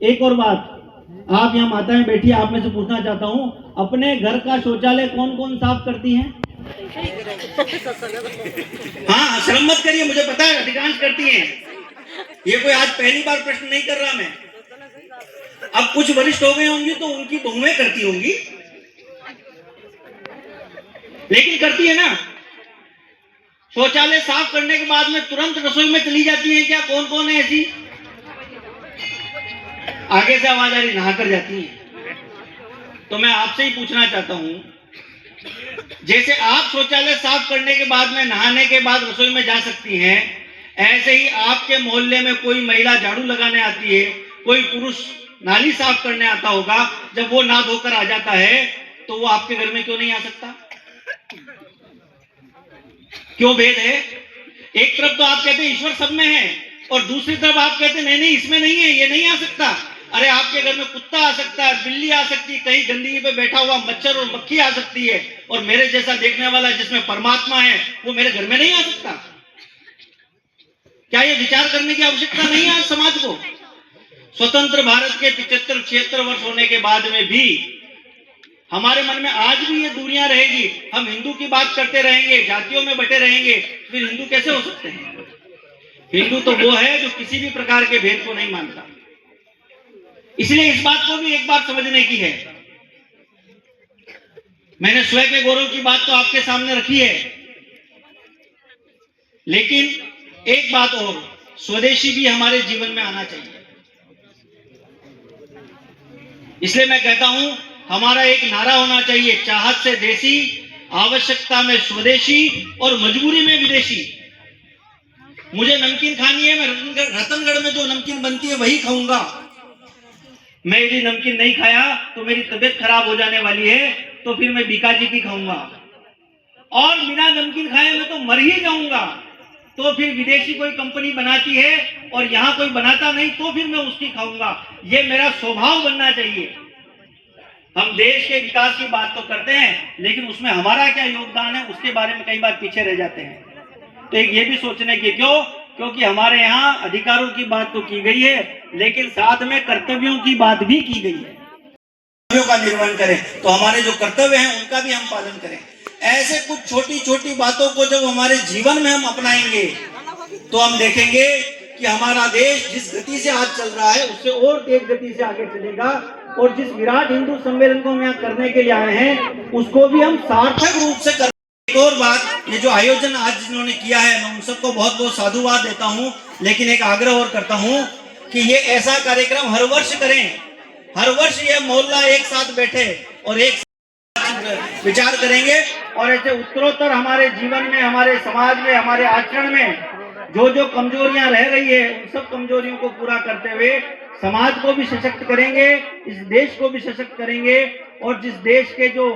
एक और बात, आप यहाँ माताएं बैठी, आप में से पूछना चाहता हूं, अपने घर का शौचालय कौन कौन साफ करती हैं? हाँ, शर्म मत करिए, मुझे पता है अधिकांश करती हैं। ये कोई आज पहली बार प्रश्न नहीं कर रहा मैं। अब कुछ वरिष्ठ हो गए होंगी तो उनकी बहुएं करती होंगी, लेकिन करती है ना। शौचालय साफ करने के बाद में तुरंत रसोई में चली जाती है क्या? कौन कौन है ऐसी? आगे से आवाज आ रही, नहा कर जाती है। तो मैं आपसे ही पूछना चाहता हूं, जैसे आप शौचालय साफ करने के बाद में नहाने के बाद रसोई में जा सकती हैं, ऐसे ही आपके मोहल्ले में कोई महिला झाड़ू लगाने आती है, कोई पुरुष नाली साफ करने आता होगा, जब वो नहा धोकर आ जाता है तो वो आपके घर में क्यों नहीं आ सकता? क्यों भेद है? एक तरफ तो आप कहते हैं ईश्वर सब में है, और दूसरी तरफ आप कहते हैं नहीं नहीं इसमें नहीं है, ये नहीं आ सकता। अरे आपके घर में कुत्ता आ सकता है, बिल्ली आ सकती है, कहीं गंदगी पे बैठा हुआ मच्छर और मक्खी आ सकती है, और मेरे जैसा देखने वाला जिसमें परमात्मा है वो मेरे घर में नहीं आ सकता। क्या ये विचार करने की आवश्यकता नहीं है आज समाज को? स्वतंत्र भारत के 75-76 वर्ष होने के बाद में भी हमारे मन में आज भी ये दूरियां रहेगी। हम हिंदू की बात करते रहेंगे, जातियों में बटे रहेंगे, फिर हिंदू कैसे हो सकते हैं? हिंदू तो वो है जो किसी भी प्रकार के भेद को नहीं मानता। इसलिए इस बात को भी एक बार समझने की है। मैंने स्वयं के गौरव की बात तो आपके सामने रखी है, लेकिन एक बात और, स्वदेशी भी हमारे जीवन में आना चाहिए। इसलिए मैं कहता हूं हमारा एक नारा होना चाहिए, चाहत से देसी, आवश्यकता में स्वदेशी और मजबूरी में विदेशी। मुझे नमकीन खानी है, मैं रतनगढ़ में जो नमकीन बनती है वही खाऊंगा। मैं यदि नमकीन नहीं खाया तो मेरी तबीयत खराब हो जाने वाली है, तो फिर मैं बीकाजी की खाऊंगा, और बिना नमकीन खाए मैं तो मर ही जाऊंगा। तो फिर विदेशी कोई कंपनी बनाती है और यहां कोई बनाता नहीं, तो फिर मैं उसकी खाऊंगा। ये मेरा स्वभाव बनना चाहिए। हम देश के विकास की बात तो करते हैं, लेकिन उसमें हमारा क्या योगदान है उसके बारे में कई बार पीछे रह जाते हैं। तो एक ये भी सोचने की, क्योंकि हमारे यहाँ अधिकारों की बात तो की गई है, लेकिन साथ में कर्तव्यों की बात भी की गई है। कर्तव्यों का निर्वहन करें, तो हमारे जो कर्तव्य हैं उनका भी हम पालन करें। ऐसे कुछ छोटी छोटी बातों को जब हमारे जीवन में हम अपनाएंगे तो हम देखेंगे कि हमारा देश जिस गति से आज चल रहा है उससे और तेज गति से आगे चलेगा, और जिस विराट हिंदू सम्मेलन को हम यहाँ करने के लिए आए हैं उसको भी हम सार्थक रूप से कर। एक और बात, ये जो आयोजन आज जिन्होंने किया है, मैं उन सबको बहुत बहुत साधुवाद देता हूँ, लेकिन एक आग्रह और करता हूँ कि ये ऐसा कार्यक्रम हर वर्ष करें। हर वर्ष ये मोहल्ला एक साथ बैठे और एक विचार करेंगे, और ऐसे उत्तरोत्तर हमारे जीवन में, हमारे समाज में, हमारे आचरण में जो जो कमजोरियां रह रही है उन सब कमजोरियों को पूरा करते हुए समाज को भी सशक्त करेंगे, इस देश को भी सशक्त करेंगे। और जिस देश के जो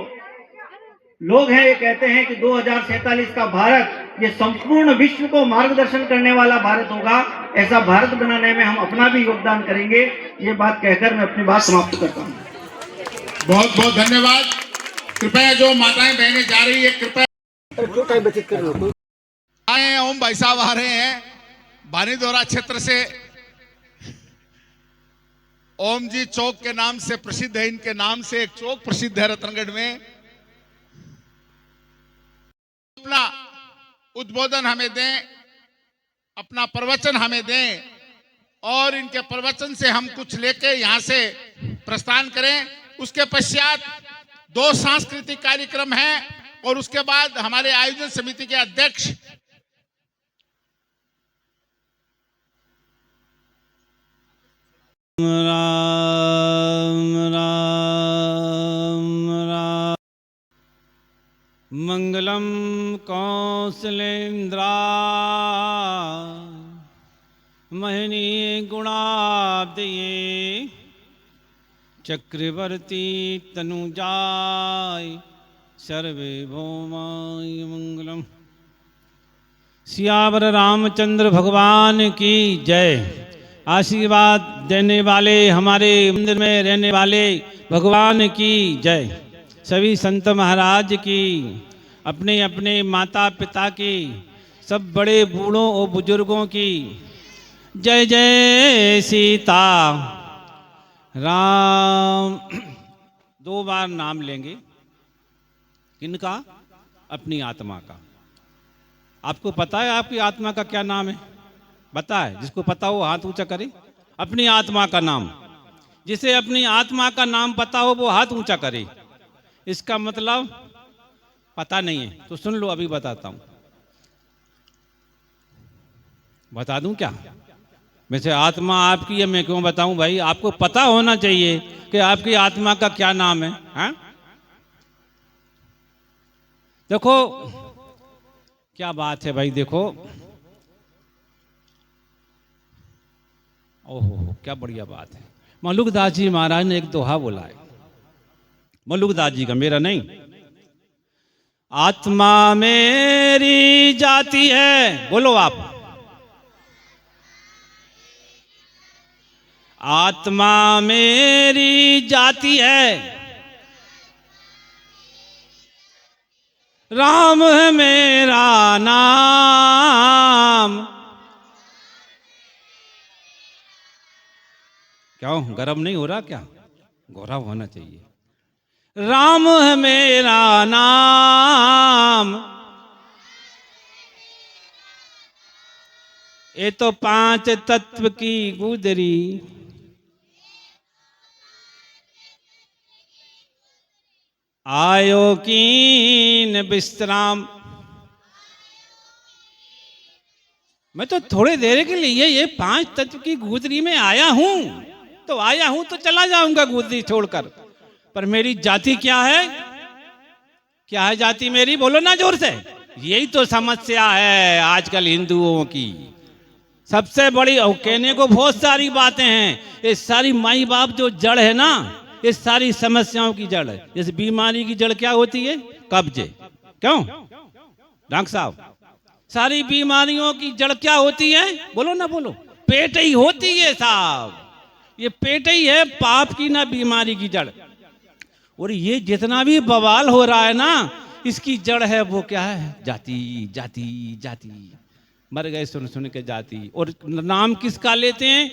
लोग हैं ये कहते हैं कि 2047 का भारत ये संपूर्ण विश्व को मार्गदर्शन करने वाला भारत होगा, ऐसा भारत बनाने में हम अपना भी योगदान करेंगे। ये बात कहकर मैं अपनी बात समाप्त करता हूँ। बहुत बहुत धन्यवाद। कृपया जो माताएं बहनें जा रही है कृपया आए। ओम भाई साहब आ रहे हैं भानीदोरा क्षेत्र से। ओम जी चौक के नाम से प्रसिद्ध है, इनके नाम से एक चौक प्रसिद्ध है रतनगढ़ में। अपना उद्बोधन हमें दें, अपना प्रवचन हमें दें, और इनके प्रवचन से हम कुछ लेके यहां से प्रस्थान करें। उसके पश्चात 2 सांस्कृतिक कार्यक्रम हैं, और उसके बाद हमारे आयोजन समिति के अध्यक्ष राम राम राम। मंगलम कौशलेन्द्राय महनीय गुणाब्दये चक्रवर्ती तनुजाय सर्वे भौमाय मंगलम। सियावर रामचंद्र भगवान की जय। आशीर्वाद देने वाले, हमारे मंदिर में रहने वाले भगवान की जय। सभी संत महाराज की, अपने अपने माता पिता की, सब बड़े बूढ़ों और बुजुर्गों की जय जय सीता राम। 2 बार नाम लेंगे। किनका? अपनी आत्मा का। आपको पता है आपकी आत्मा का क्या नाम है? पता है? जिसको पता हो हाथ ऊंचा करे। अपनी आत्मा का नाम जिसे अपनी आत्मा का नाम पता हो वो हाथ ऊंचा करे। इसका मतलब पता नहीं है तो सुन लो, अभी बताता हूं। बता दूं क्या? वैसे आत्मा आपकी है, मैं क्यों बताऊं भाई? आपको पता होना चाहिए कि आपकी आत्मा का क्या नाम है। हाँ? देखो क्या बात है भाई, देखो ओहो क्या बढ़िया बात है। मलुकदास जी महाराज ने एक दोहा बोला है, मलुकदास जी का, मेरा नहीं। आत्मा मेरी जाती है, बोलो आप। आत्मा मेरी जाती है, राम है मेरा नाम। क्यों गरम नहीं हो रहा क्या? गौरव होना चाहिए। राम है मेरा नाम, ये तो पांच तत्व की गुदरी, आयो कीन विश्राम। मैं तो थोड़ी देर के लिए ये पांच तत्व की गुदरी में आया हूं, तो आया हूं तो चला जाऊंगा गुदरी छोड़कर। पर मेरी जाति क्या है? क्या है जाति मेरी? बोलो ना जोर से। यही तो समस्या है आजकल हिंदुओं की सबसे बड़ी। और कहने को बहुत सारी बातें हैं, ये सारी माई बाप जो जड़ है ना, ये सारी समस्याओं की जड़ है। जैसे बीमारी की जड़ क्या होती है? कब्जे। क्यों डॉक्टर साहब? सारी बीमारियों की जड़ क्या होती है? बोलो ना बोलो। पेट ही होती है साहब, ये पेट ही है पाप की ना बीमारी की जड़। और ये जितना भी बवाल हो रहा है ना, इसकी जड़ है वो क्या है? जाति जाति जाति। मर गए सुन सुन के जाति। और नाम किसका लेते हैं?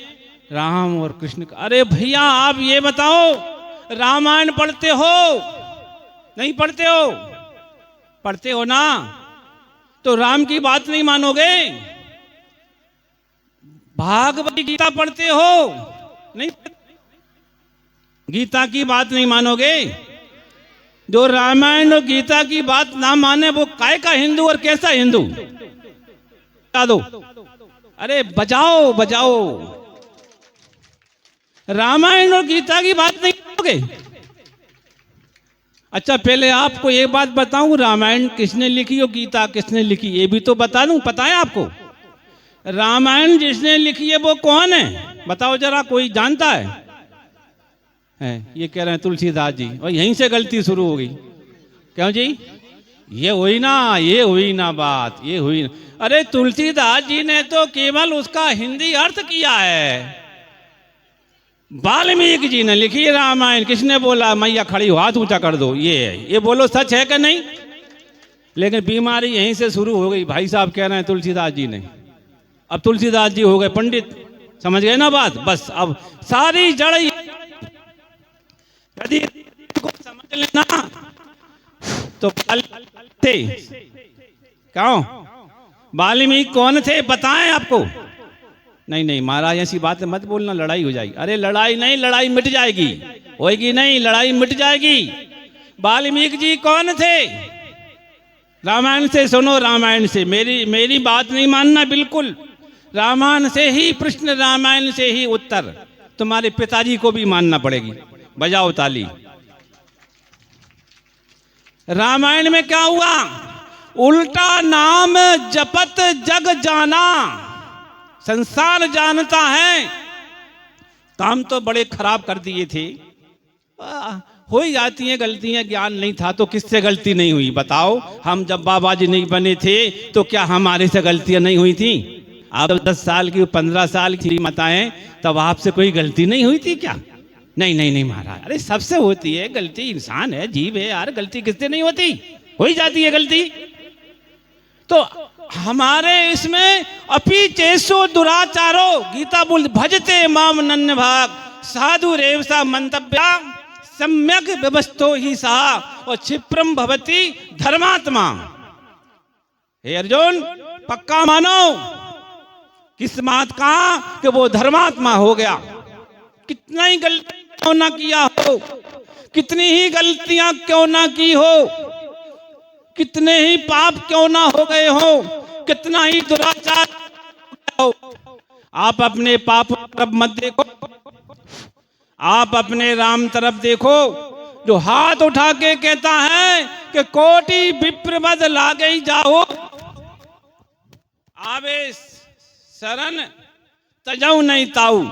राम और कृष्ण का। अरे भैया आप ये बताओ, रामायण पढ़ते हो नहीं पढ़ते हो? पढ़ते हो ना, तो राम की बात नहीं मानोगे? भागवत गीता पढ़ते हो नहीं? गीता की बात नहीं मानोगे? जो रामायण और गीता की बात ना माने वो काय का हिंदू और कैसा हिंदू? बता दो। अरे बजाओ बजाओ। रामायण और गीता की बात नहीं मानोगे? अच्छा पहले आपको एक बात बताऊं, रामायण किसने लिखी और गीता किसने लिखी ये भी तो बता दूं। पता है आपको? रामायण जिसने लिखी है वो कौन है बताओ जरा, कोई जानता है? ये कह रहे हैं तुलसीदास जी, और यहीं से गलती शुरू हो गई। क्यों जी? ये हुई ना बात, ये हुई ना। अरे तुलसीदास जी ने तो केवल उसका हिंदी अर्थ किया है। वाल्मीकि जी ने लिखी रामायण। किसने बोला मैया खड़ी हो हाथ ऊंचा कर दो? ये बोलो सच है कि नहीं? लेकिन बीमारी यहीं से शुरू हो गई। भाई साहब कह रहे हैं तुलसीदास जी ने, अब तुलसीदास जी हो गए पंडित। समझ गए ना बात? बस अब सारी जड़ यदि को समझ लेना तो थे। क्यों? वाल्मीकि कौन थे बताएं आपको? नहीं महाराज ऐसी बातें मत बोलना, लड़ाई हो जाएगी। अरे लड़ाई नहीं, लड़ाई मिट जाएगी। होएगी नहीं, लड़ाई मिट जाएगी। वाल्मीकि जी कौन थे? रामायण से सुनो, रामायण से। मेरी बात नहीं मानना बिल्कुल। रामायण से ही प्रश्न, रामायण से ही उत्तर। तुम्हारे पिताजी को भी मानना पड़ेगी। बजाओ ताली। रामायण में क्या हुआ? उल्टा नाम जपत जग जाना, संसार जानता है। काम तो बड़े खराब कर दिए थे। हो ही जाती हैं गलतियां, ज्ञान नहीं था तो किससे गलती नहीं हुई बताओ? हम जब बाबा जी नहीं बने थे तो क्या हमारे से गलतियां नहीं हुई थी? आप 10 साल की 15 साल की माताएं, तब आपसे कोई गलती नहीं हुई थी क्या? नहीं महाराज। अरे सबसे होती है गलती, इंसान है, जीव है यार, गलती किससे नहीं होती? हो ही जाती है गलती। तो हमारे इसमें अपी चेसो दुराचारो, गीता बोल भजते माम नन्य भाग साधु रेवसा मंतव्या सम्यक व्यवस्थो ही सहा और क्षिप्रम भवती धर्मात्मा। हे अर्जुन पक्का मानो। किस बात का? कि वो धर्मात्मा हो गया। कितना ही गलती क्यों ना किया हो, कितनी ही गलतियां क्यों ना की हो, कितने ही पाप क्यों ना हो गए हो, कितना ही दुराचार हो, आप अपने पाप तरफ मत देखो, आप अपने राम तरफ देखो, जो हाथ उठा के कहता है कि कोटि विप्रवद लागे जाओ, आवे शरण तजऊ नहीं ताऊ।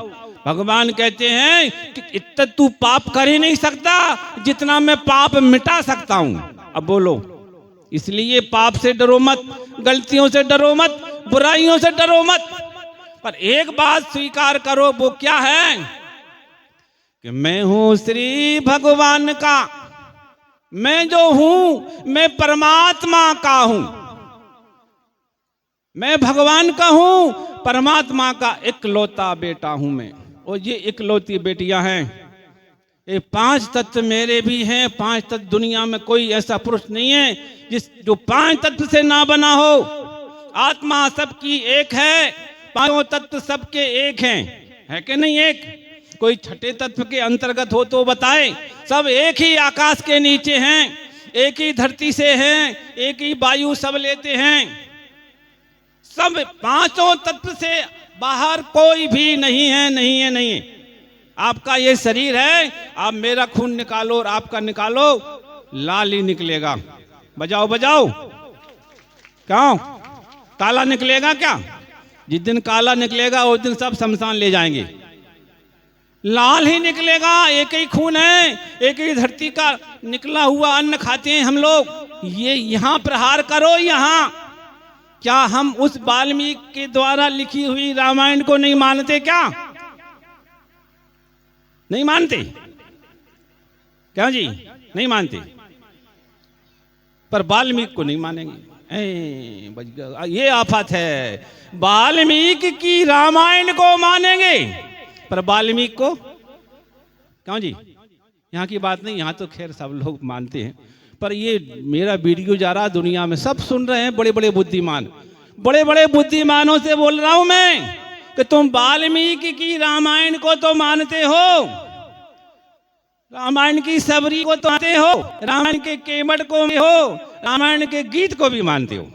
भगवान कहते हैं कि इतना तू पाप कर ही नहीं सकता जितना मैं पाप मिटा सकता हूं। अब बोलो, इसलिए पाप से डरो मत, गलतियों से डरो मत, बुराइयों से डरो मत, पर एक बात स्वीकार करो, वो क्या है कि मैं हूं श्री भगवान का, मैं जो हूं मैं परमात्मा का हूं, मैं भगवान का हूं, परमात्मा का इकलौता बेटा हूं मैं। और ये इकलौती बेटियां हैं, ये 5 तत्व मेरे भी हैं, 5 तत्व दुनिया में कोई ऐसा पुरुष नहीं है जो 5 तत्व से ना बना हो। आत्मा सबकी एक है, 5 तत्व सबके एक हैं, है कि नहीं एक? कोई छठे तत्व के अंतर्गत हो तो बताए। सब एक ही आकाश के नीचे हैं, एक ही धरती से हैं, एक ही वायु सब लेते हैं, सब 5 तत्व से बाहर कोई भी नहीं है, नहीं है, नहीं है। आपका ये शरीर है, आप मेरा खून निकालो और आपका निकालो, लाल ही निकलेगा। बजाओ बजाओ, क्यों काला निकलेगा क्या? जिस दिन काला निकलेगा उस दिन सब शमशान ले जाएंगे, लाल ही निकलेगा। एक ही खून है, एक ही धरती का निकला हुआ अन्न खाते हैं हम लोग। ये यहां प्रहार करो, यहां। क्या हम उस वाल्मीकि के द्वारा लिखी हुई रामायण को नहीं मानते? क्या नहीं मानते? क्या जी नहीं मानते? पर वाल्मीकि को नहीं मानेंगे। बच गया, ये आफत है। वाल्मीकि की रामायण को मानेंगे पर वाल्मीकि को क्यों जी? यहाँ की बात नहीं, यहाँ तो खैर सब लोग मानते हैं, पर ये मेरा वीडियो जा रहा दुनिया में, सब सुन रहे हैं, बड़े बड़े बुद्धिमान, बड़े बड़े बुद्धिमानों से बोल रहा हूं मैं कि तुम वाल्मीकि की रामायण को तो मानते हो, रामायण की सबरी को तो मानते हो, रामायण के केवट को हो, रामायण के गीत को भी मानते हो।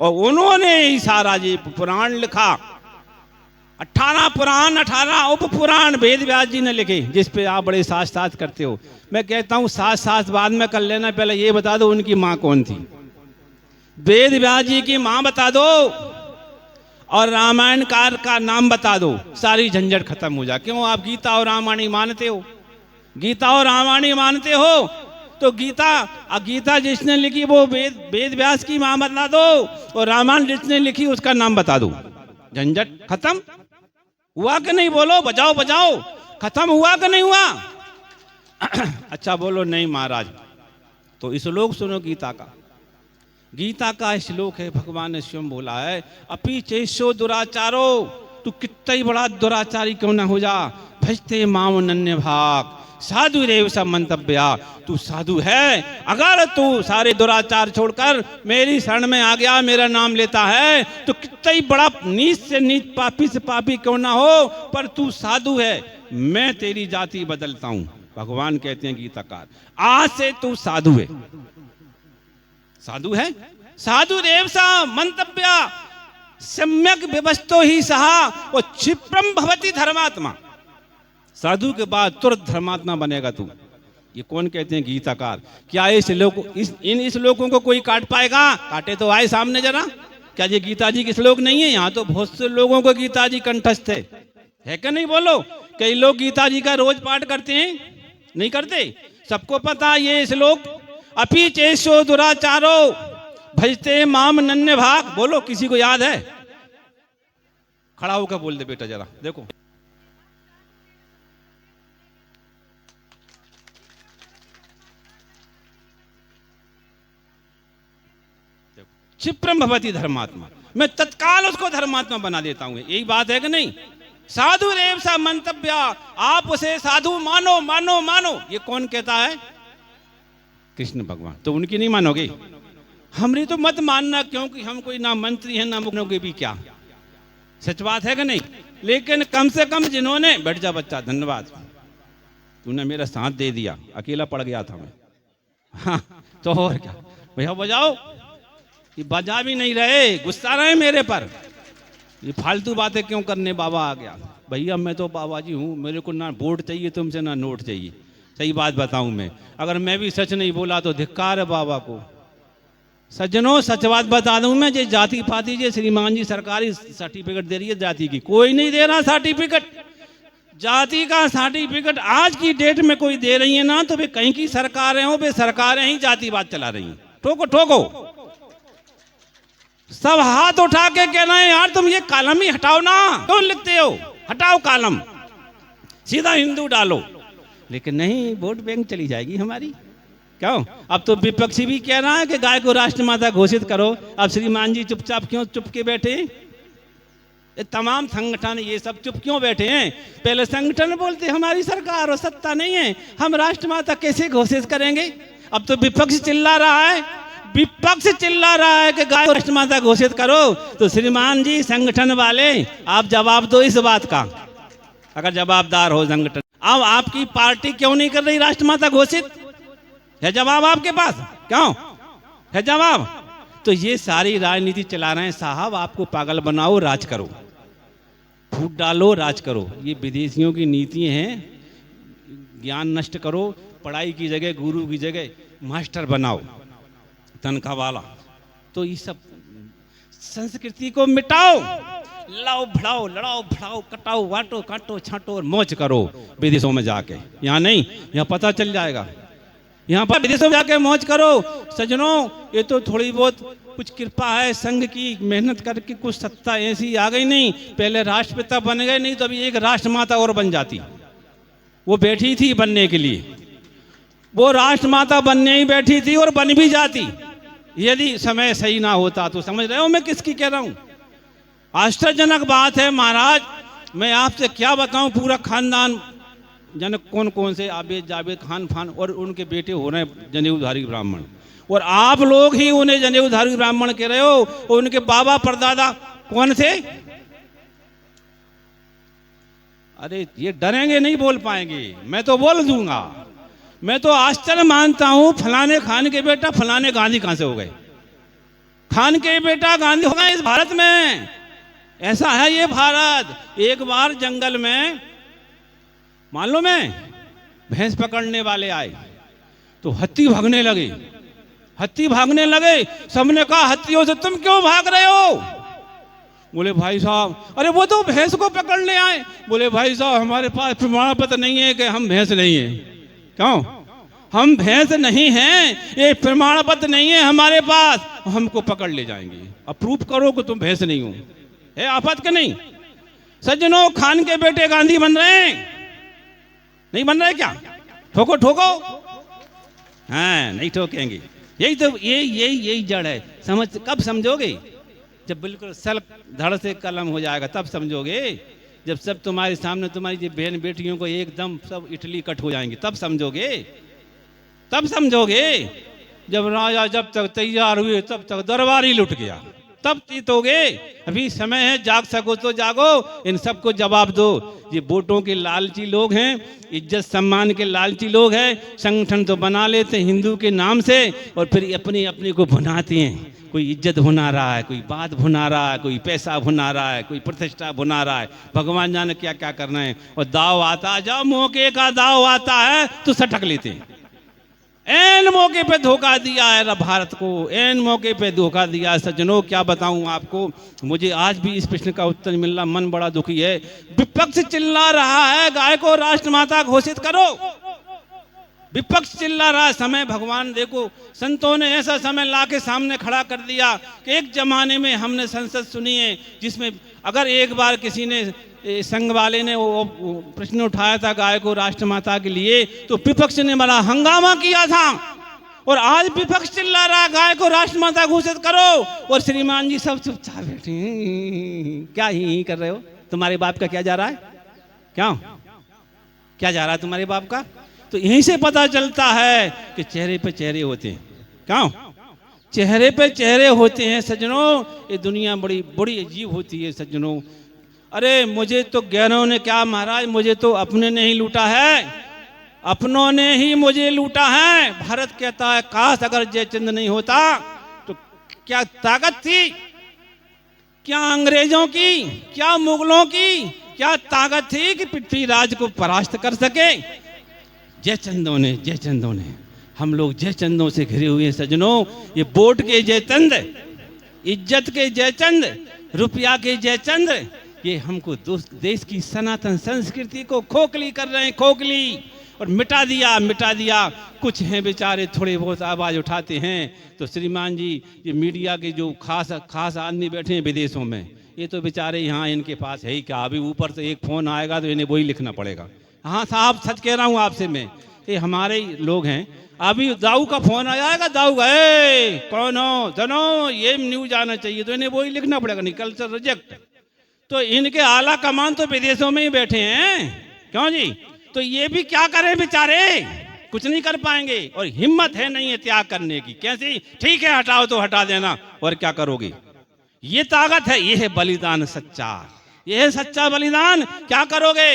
और उन्होंने ही सारा जी पुराण लिखा, 18 पुराण, 18 उप पुराण वेद व्यास जी ने लिखे, जिस पे आप बड़े साथ साथ करते हो। मैं कहता हूं साथ साथ बाद में कर लेना, पहले ये बता दो उनकी मां कौन थी। वेद व्यास जी की मां बता दो और रामायणकार का नाम बता दो, सारी झंझट खत्म हो जा। क्यों आप गीता और रामायण ही मानते हो? गीता और रामायण ही मानते हो तो गीता जिसने लिखी वो वेद व्यास की मां बता दो, और रामायण जिसने लिखी उसका नाम बता दो। झंझट खत्म हुआ कि नहीं? बोलो, बजाओ बजाओ, खत्म हुआ कि नहीं हुआ? अच्छा बोलो नहीं महाराज, तो श्लोक सुनो गीता का। गीता का श्लोक है, भगवान ने स्वयं बोला है, अपि चेषो दुराचारो, तू कितना ही बड़ा दुराचारी क्यों ना हो जा, भजते माम नन्य भाग साधु रेव सा मंतव्या, तू साधु है अगर तू सारे दुराचार छोड़कर मेरी शरण में आ गया, मेरा नाम लेता है, तो कितना ही बड़ा नीच से नीच, पापी से पापी क्यों ना हो, पर तू साधु है, मैं तेरी जाति बदलता हूं। भगवान कहते हैं गीताकार, आज से तू साधु है। साधु है, साधु रेव सा मंतव्या सम्यक व्यवस्थो ही सहा, और क्षिप्रम भवति धर्मात्मा। साधु के बाद तुरंत धर्मात्मा बनेगा तू। ये कौन कहते हैं? गीताकार। क्या इस श्लोकों को कोई काट पाएगा? काटे तो आए सामने जरा। क्या ये गीता जी के श्लोक नहीं है? यहाँ तो बहुत से लोगों को गीता जी कंठस्थ है कि नहीं? बोलो, कई लोग गीता जी का रोज पाठ करते हैं, नहीं करते? सबको पता ये श्लोक, अपि चेषो दुराचारो भजते माम नन्य भाग। बोलो, किसी को याद है? खड़ा होकर बोल दे बेटा जरा, देखो। क्षिप्रम भवति धर्मात्मा, मैं तत्काल उसको धर्मात्मा बना देता हूं। यही बात है कि नहीं? साधु रेव सा मंतव्या, आप उसे साधु मानो मानो मानो। ये कौन कहता है? कृष्ण भगवान। तो उनकी नहीं मानोगे? हमारी तो मत मानना, क्योंकि हम कोई ना मंत्री हैं ना मुख्यमंत्री भी, क्या सच बात है कि नहीं। लेकिन कम से कम जिन्होंने, बैठ जा बच्चा, धन्यवाद, तूने मेरा साथ दे दिया, अकेला पड़ गया था मैं। हाँ तो और क्या भैया, बजाओ। ये बजा भी नहीं रहे, गुस्सा रहे मेरे पर, ये फालतू बातें क्यों करने। बाबा आ गया। भैया मैं तो बाबा जी हूँ, मेरे को ना वोट चाहिए तुमसे ना नोट चाहिए। सही बात बताऊं मैं, अगर मैं भी सच नहीं बोला तो धिक्कार है बाबा को। सज्जनों सच बात बता दूं मैं, जे जाति पाति जे श्रीमान जी सरकारी सर्टिफिकेट दे रही है जाति की, कोई नहीं दे रहा सर्टिफिकेट। जाति का सर्टिफिकेट आज की डेट में कोई दे रही है ना, तो वे कहीं की सरकारें हो, वे सरकारें ही जातिवाद चला रही हैं। ठोको ठोको, सब हाथ उठा के कहना है यार तुम ये कॉलम ही हटाओ ना, क्यों लिखते हो, हटाओ कॉलम, सीधा हिंदू डालो। लेकिन नहीं, वोट बैंक चली जाएगी हमारी। क्यों? अब तो विपक्षी भी कह रहा है कि गाय को राष्ट्रमाता घोषित करो। अब श्रीमान जी चुपचाप क्यों चुप के बैठे? ये तमाम संगठन ये सब चुप क्यों बैठे हैं? पहले संगठन बोलते हमारी सरकार और सत्ता नहीं है, हम राष्ट्रमाता कैसे घोषित करेंगे? अब तो विपक्ष चिल्ला रहा है, विपक्ष चिल्ला रहा है कि गाय को राष्ट्रमाता घोषित करो। तो श्रीमान जी संगठन वाले आप जवाब दो इस बात का, अगर जवाबदार हो संगठन। अब आपकी पार्टी क्यों नहीं कर रही राष्ट्रमाता घोषित? है जवाब आपके पास? क्यों है जवाब? तो ये सारी राजनीति चला रहे हैं साहब, आपको पागल बनाओ, राज करो, फूट डालो, राज करो। ये विदेशियों की नीति हैं, ज्ञान नष्ट करो, पढ़ाई की जगह गुरु की जगह मास्टर बनाओ तनख्वाह वाला। तो ये सब संस्कृति को मिटाओ, लाओ भड़ाओ, लड़ाओ भड़ाओ, कटाओ वाटो काटो छाटो और मौज करो विदेशों में जाके। यहाँ नहीं, यहाँ पता चल जाएगा, यहाँ पर विदेशों में जाके मौज करो। सज्जनों ये तो थोड़ी बहुत कुछ कृपा है संघ की, मेहनत करके कुछ सत्ता ऐसी आ गई। नहीं पहले राष्ट्रपिता बन गए, नहीं तो अभी एक राष्ट्रमाता और बन जाती। वो बैठी थी बनने के लिए, वो राष्ट्रमाता बनने ही बैठी थी और बन भी जाती यदि समय सही ना होता। तो समझ रहे हो मैं किसकी कह रहा हूं? आश्चर्यजनक बात है महाराज, मैं आपसे क्या बताऊं, पूरा खानदान जनक कौन कौन से आबेद जावेद खान फान और उनके बेटे हो रहे हैं जनेऊधारी ब्राह्मण, और आप लोग ही उन्हें जनेऊधारी ब्राह्मण कह रहे हो। और उनके बाबा परदादा कौन थे? अरे ये डरेंगे, नहीं बोल पाएंगे, मैं तो बोल दूंगा। मैं तो आश्चर्य मानता हूं, फलाने खान के बेटा फलाने गांधी कहां से हो गए? खान के बेटा गांधी हो गए इस भारत में। ऐसा है ये भारत। एक बार जंगल में मालूम है भैंस पकड़ने वाले आए तो हाथी भागने लगे, हाथी भागने लगे। सबने कहा हाथियों से तुम क्यों भाग रहे हो? बोले भाई साहब, अरे वो तो भैंस को पकड़ने आए। बोले भाई साहब हमारे पास प्रमाण पत्र नहीं है कि हम भैंस नहीं है। क्यों? हम भैंस नहीं हैं, ये प्रमाण पत्र नहीं है हमारे पास, हमको पकड़ ले जाएंगे। अब प्रूफ करो कि तुम भैंस नहीं हो। है आफत के नहीं? सज्जनों खान के बेटे गांधी बन रहे हैं, नहीं बन रहे क्या? ठोको ठोको। हाँ नहीं ठोकेंगे। यही तो यही जड़ है। समझ कब समझोगे? जब बिल्कुल सल धड़ से कलम हो जाएगा तब समझोगे। जब सब तुम्हारे सामने तुम्हारी बहन बेटियों को एकदम सब इटली कट हो जाएंगे तब समझोगे, तब समझोगे। जब राजा जब तक तैयार हुए तब तक दरबार ही लुट गया, तब जीतोगे। अभी समय है, जाग सको तो जागो, इन सबको जवाब दो। ये वोटों के लालची लोग हैं, इज्जत सम्मान के लालची लोग हैं। संगठन तो बना लेते हैं हिंदू के नाम से और फिर अपनी अपनी को भुनाते हैं। कोई इज्जत भुना रहा है, कोई बात भुना रहा है, कोई पैसा भुना रहा है, कोई प्रतिष्ठा भुना रहा है। भगवान जाने क्या क्या करना है। और दाव आता, जब मौके का दाव आता है तो सटक लेते हैं। एन मौके पे धोखा दिया है भारत को, एन मौके पे धोखा दिया है। सज्जनों क्या बताऊं आपको, मुझे आज भी इस प्रश्न का उत्तर मिलना मन बड़ा दुखी है। विपक्ष चिल्ला रहा है गाय को राष्ट्रमाता घोषित करो, विपक्ष चिल्ला रहा है। समय भगवान देखो, संतों ने ऐसा समय ला के सामने खड़ा कर दिया कि एक जमाने में हमने संसद सुनी है जिसमें अगर एक बार किसी ने संघ वाले ने वो प्रश्न उठाया था गाय को राष्ट्रमाता के लिए तो विपक्ष ने बड़ा हंगामा किया था। और आज विपक्ष चिल्ला रहा गाय को राष्ट्रमाता घोषित करो और श्रीमान जी सब चुपचाप बैठे हैं। क्या ही कर रहे हो? तुम्हारे बाप का क्या जा रहा है? क्या जा रहा है तुम्हारे बाप का? तो यहीं से पता चलता है कि चेहरे पे चेहरे होते हैं। क्यों? चेहरे पे चेहरे होते हैं सज्जनों। ये दुनिया बड़ी बड़ी अजीब होती है सज्जनों। अरे मुझे तो गैरों ने क्या महाराज, मुझे तो अपने ने ही लूटा है, अपनों ने ही मुझे लूटा है। भारत कहता है काश अगर जयचंद नहीं होता तो क्या ताकत थी, क्या अंग्रेजों की, क्या मुगलों की क्या ताकत थी कि पृथ्वीराज को परास्त कर सके। जयचंदों ने हम लोग जयचंदों से घिरे हुए हैं सज्जनों। ये वोट के जयचंद, इज्जत के जयचंद, रुपया के जयचंद, ये हमको देश की सनातन संस्कृति को खोखली कर रहे हैं, खोखली, और मिटा दिया। कुछ हैं बेचारे थोड़े बहुत आवाज़ उठाते हैं। तो श्रीमान जी, ये मीडिया के जो खास आदमी बैठे हैं विदेशों में, ये तो बेचारे यहाँ इनके पास है ही क्या। अभी ऊपर से एक फ़ोन आएगा तो इन्हें वही लिखना पड़ेगा। हाँ साहब सच कह रहा हूँ आपसे मैं, ये हमारे ही लोग हैं। अभी दाऊ का फ़ोन आएगा, दाऊ गए कौन हो जनो, ये न्यूज आना चाहिए, तो इन्हें वही लिखना पड़ेगा, नहीं कल्चर रिजेक्ट। तो इनके आला कमान तो विदेशों में ही बैठे हैं, क्यों जी। तो ये भी क्या करें बेचारे, कुछ नहीं कर पाएंगे, और हिम्मत है नहीं है त्याग करने की। कैसी, ठीक है हटाओ तो हटा देना, और क्या करोगे। ये ताकत है, ये है बलिदान सच्चा, ये है सच्चा बलिदान। क्या करोगे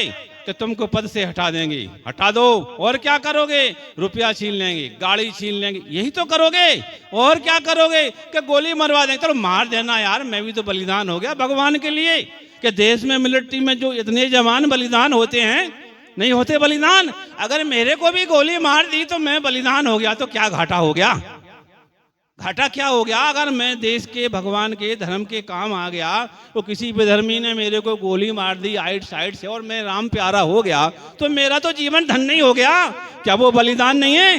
कि तुमको पद से हटा देंगे, हटा दो, और क्या करोगे, रुपया छीन लेंगे, गाड़ी छीन लेंगे, यही तो करोगे। और क्या करोगे कि गोली मरवा देंगे, चलो मार देना यार, मैं भी तो बलिदान हो गया भगवान के लिए। कि देश में मिलिट्री में जो इतने जवान बलिदान होते हैं, नहीं होते बलिदान, अगर मेरे को भी गोली मार दी तो मैं बलिदान हो गया, तो क्या घाटा हो गया, घाटा क्या हो गया। अगर मैं देश के भगवान के धर्म के काम आ गया, तो किसी बेधर्मी ने मेरे को गोली मार दी आइट साइड से, और मैं राम प्यारा हो गया, तो मेरा तो जीवन धन नहीं हो गया। क्या वो बलिदान नहीं है,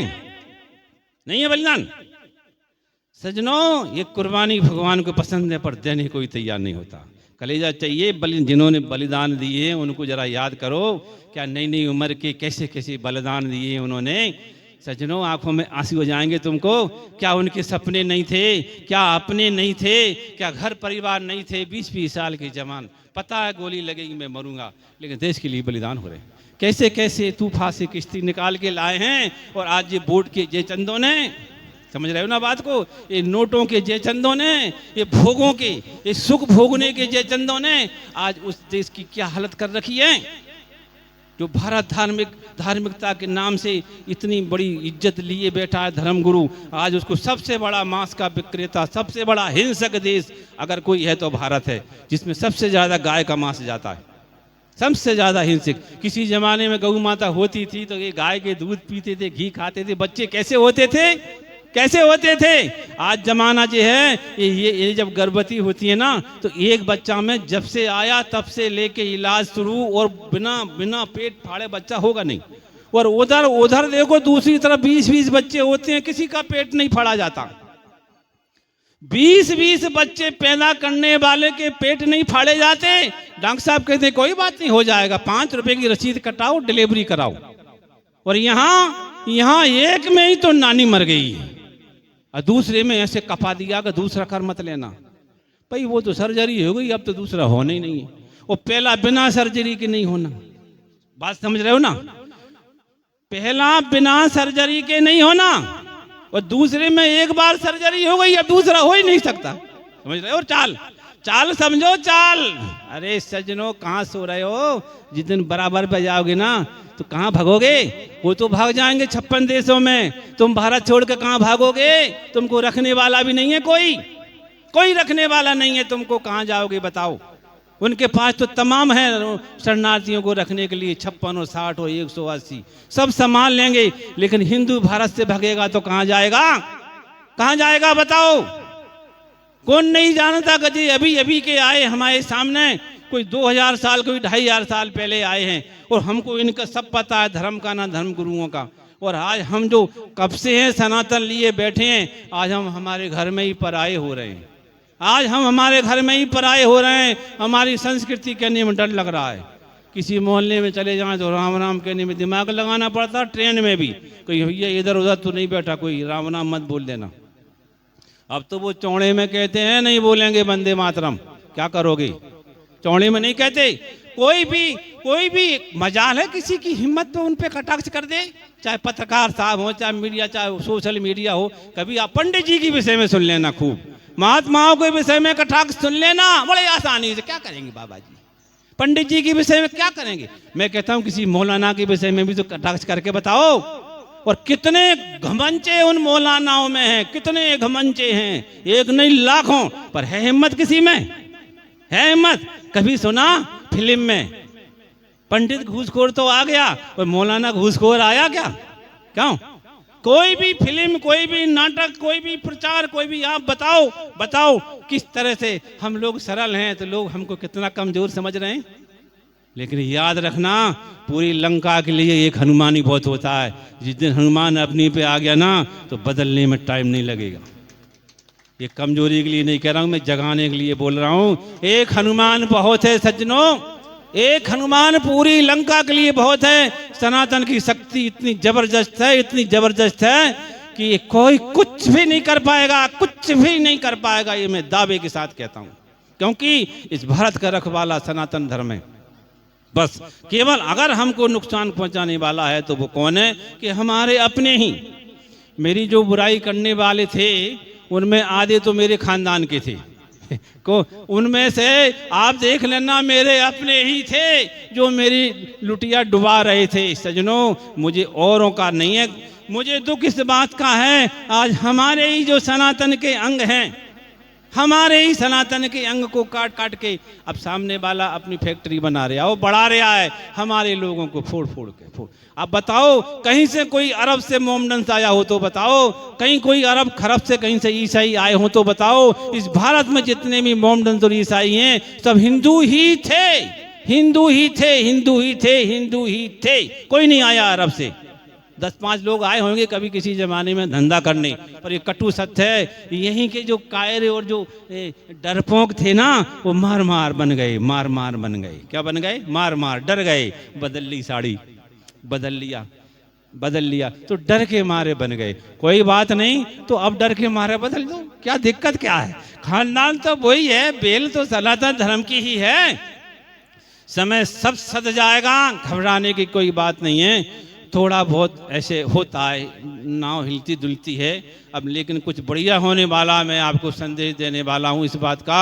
नहीं है बलिदान सज्जनों। ये कुर्बानी भगवान को पसंद है, पर देने कोई तैयार नहीं होता। कलेजा चाहिए। जिन्होंने बलिदान दिए उनको जरा याद करो, क्या नई नई उम्र के कैसे कैसे बलिदान दिए उन्होंने सज्जनों। आंखों में आंसू हो जाएंगे तुमको। क्या उनके सपने नहीं थे, क्या अपने नहीं थे, क्या घर परिवार नहीं थे। 20-20 साल के जवान, पता है गोली लगेगी मैं मरूंगा, लेकिन देश के लिए बलिदान हो रहे। कैसे कैसे तूफा से किश्ती निकाल के लाए हैं। और आज ये वोट के जयचंदों ने, समझ रहे हो ना बात को, ये नोटों के जयचंदों ने, ये भोगों के, ये सुख भोगने के जयचंदों ने आज उस देश की क्या हालत कर रखी है। जो भारत धार्मिकता के नाम से इतनी बड़ी इज्जत लिए बैठा है धर्मगुरु, आज उसको सबसे बड़ा मांस का विक्रेता, सबसे बड़ा हिंसक देश अगर कोई है तो भारत है, जिसमें सबसे ज़्यादा गाय का मांस जाता है, सबसे ज़्यादा हिंसक। किसी ज़माने में गौ माता होती थी तो ये गाय के दूध पीते थे, घी खाते थे, बच्चे कैसे होते थे, कैसे होते थे। आज जमाना जो है ये जब गर्भवती होती है ना, तो एक बच्चा में जब से आया तब से लेके इलाज शुरू, और बिना पेट फाड़े बच्चा होगा नहीं। और उधर देखो दूसरी तरफ 20-20 बच्चे होते हैं, किसी का पेट नहीं फाड़ा जाता। 20-20 बच्चे पैदा करने वाले के पेट नहीं फाड़े जाते। डॉक्टर साहब कहते हैं कोई बात नहीं, हो जाएगा, 5 रुपए की रसीद कटाओ, डिलीवरी कराओ। और यहाँ एक में ही तो नानी मर गई, और दूसरे में ऐसे कपा दिया कि दूसरा कर मत लेना। भाई वो तो सर्जरी हो गई, अब तो दूसरा होना ही नहीं है। वो पहला बिना सर्जरी के नहीं होना, बात समझ रहे हो ना। पहला बिना सर्जरी के नहीं होना, और दूसरे में एक बार सर्जरी हो गई, अब दूसरा हो ही नहीं सकता, समझ रहे हो। चाल समझो, चाल। अरे सज्जनों कहाँ सो रहे हो, जिस दिन बराबर पे जाओगे ना तो कहाँ भागोगे। वो तो भाग जाएंगे 56 देशों में, तुम भारत छोड़ के कहाँ भागोगे। तुमको रखने वाला भी नहीं है, कोई रखने वाला नहीं है, तुमको कहाँ जाओगे बताओ। उनके पास तो तमाम है शरणार्थियों को रखने के लिए, 56 और 60 और 180 सब संभाल लेंगे। लेकिन हिंदू भारत से भागेगा तो कहाँ जाएगा बताओ। कौन नहीं जानता कि जी अभी के आए हमारे सामने, कोई 2000 साल, कोई 2500 साल पहले आए हैं, और हमको इनका सब पता है, धर्म का ना धर्म गुरुओं का। और आज हम जो कब से हैं सनातन लिए बैठे हैं, आज हम हमारे घर में ही पराये हो रहे हैं। आज हम हमारे घर में ही पराये हो रहे हैं। हमारी संस्कृति कहने में डर लग रहा है। किसी मोहल्ले में चले जाएं तो राम राम कहने में दिमाग लगाना पड़ता। ट्रेन में भी कोई भैया इधर उधर तो नहीं बैठा, कोई राम राम मत बोल देना। अब तो वो चौड़े में कहते हैं नहीं बोलेंगे वंदे मातरम, क्या करोगे। चौड़े में नहीं कहते। कोई भी मजाल है किसी की हिम्मत पे उन पे कटाक्ष कर दे, चाहे पत्रकार साहब हो, चाहे मीडिया, चाहे सोशल मीडिया हो, कभी आप पंडित जी के विषय में सुन लेना, खूब महात्माओं के विषय में कटाक्ष सुन लेना बड़े आसानी से। क्या करेंगे बाबा जी, पंडित जी के विषय में क्या करेंगे? मैं कहता हूं किसी मौलाना के विषय में भी तो कटाक्ष करके बताओ। और कितने घमंचे उन मौलानाओं में हैं, कितने घमंचे हैं, एक नहीं लाखों, पर है हिम्मत किसी में? है हिम्मत? कभी सुना फिल्म में पंडित घूसखोर तो आ गया, और मौलाना घूसखोर आया क्या? क्यों? कोई भी फिल्म, कोई भी नाटक, कोई भी प्रचार, कोई भी आप बताओ किस तरह से हम लोग सरल हैं तो लोग हमको कितना कमजोर समझ रहे हैं। लेकिन याद रखना, पूरी लंका के लिए एक हनुमान ही बहुत होता है। जिस दिन हनुमान अपनी पे आ गया ना तो बदलने में टाइम नहीं लगेगा। ये कमजोरी के लिए नहीं कह रहा हूं, मैं जगाने के लिए बोल रहा हूं। एक हनुमान बहुत है सज्जनों, एक हनुमान पूरी लंका के लिए बहुत है। सनातन की शक्ति इतनी जबरदस्त है, इतनी जबरदस्त है कि ये कोई कुछ भी नहीं कर पाएगा, कुछ भी नहीं कर पाएगा, ये मैं दावे के साथ कहता हूं। क्योंकि इस भारत का रखवाला सनातन धर्म है। बस केवल अगर हमको नुकसान पहुंचाने वाला है तो वो कौन है? कि हमारे अपने ही। मेरी जो बुराई करने वाले थे उनमें आधे तो मेरे खानदान के थे को उनमें से आप देख लेना मेरे अपने ही थे जो मेरी लुटिया डुबा रहे थे। सजनों, मुझे औरों का नहीं है, मुझे दुख इस बात का है आज हमारे ही जो सनातन के अंग हैं, हमारे ही सनातन के अंग को काट काट के अब सामने वाला अपनी फैक्ट्री बना रहा है, वो बढ़ा रहा है, हमारे लोगों को फोड़ फोड़ के। अब बताओ, कहीं से कोई अरब से मोमडन आया हो तो बताओ, कहीं कोई अरब खरब से कहीं से ईसाई आए हो तो बताओ। इस भारत में जितने भी मोमडन और ईसाई हैं सब हिंदू ही थे, हिंदू ही थे, हिंदू ही थे, हिंदू ही थे। कोई नहीं आया अरब से। 10-5 लोग आए होंगे कभी किसी जमाने में धंधा करने, पर ये कटु सत्य है। यहीं के जो कायरे और जो डरपोक थे ना, वो मार मार बन गए, मार मार बन गए। क्या बन गए? मार मार, डर गए। बदल ली साड़ी, बदल लिया तो डर के मारे बन गए। कोई बात नहीं, तो अब डर के मारे बदल दो, क्या दिक्कत क्या है? खानदान तो वही है, बेल तो सनातन धर्म की ही है। समय सब सद जाएगा, घबराने की कोई बात नहीं है। थोड़ा बहुत ऐसे होता है, नाव हिलती डुलती है अब, लेकिन कुछ बढ़िया होने वाला। मैं आपको संदेश देने वाला हूँ इस बात का,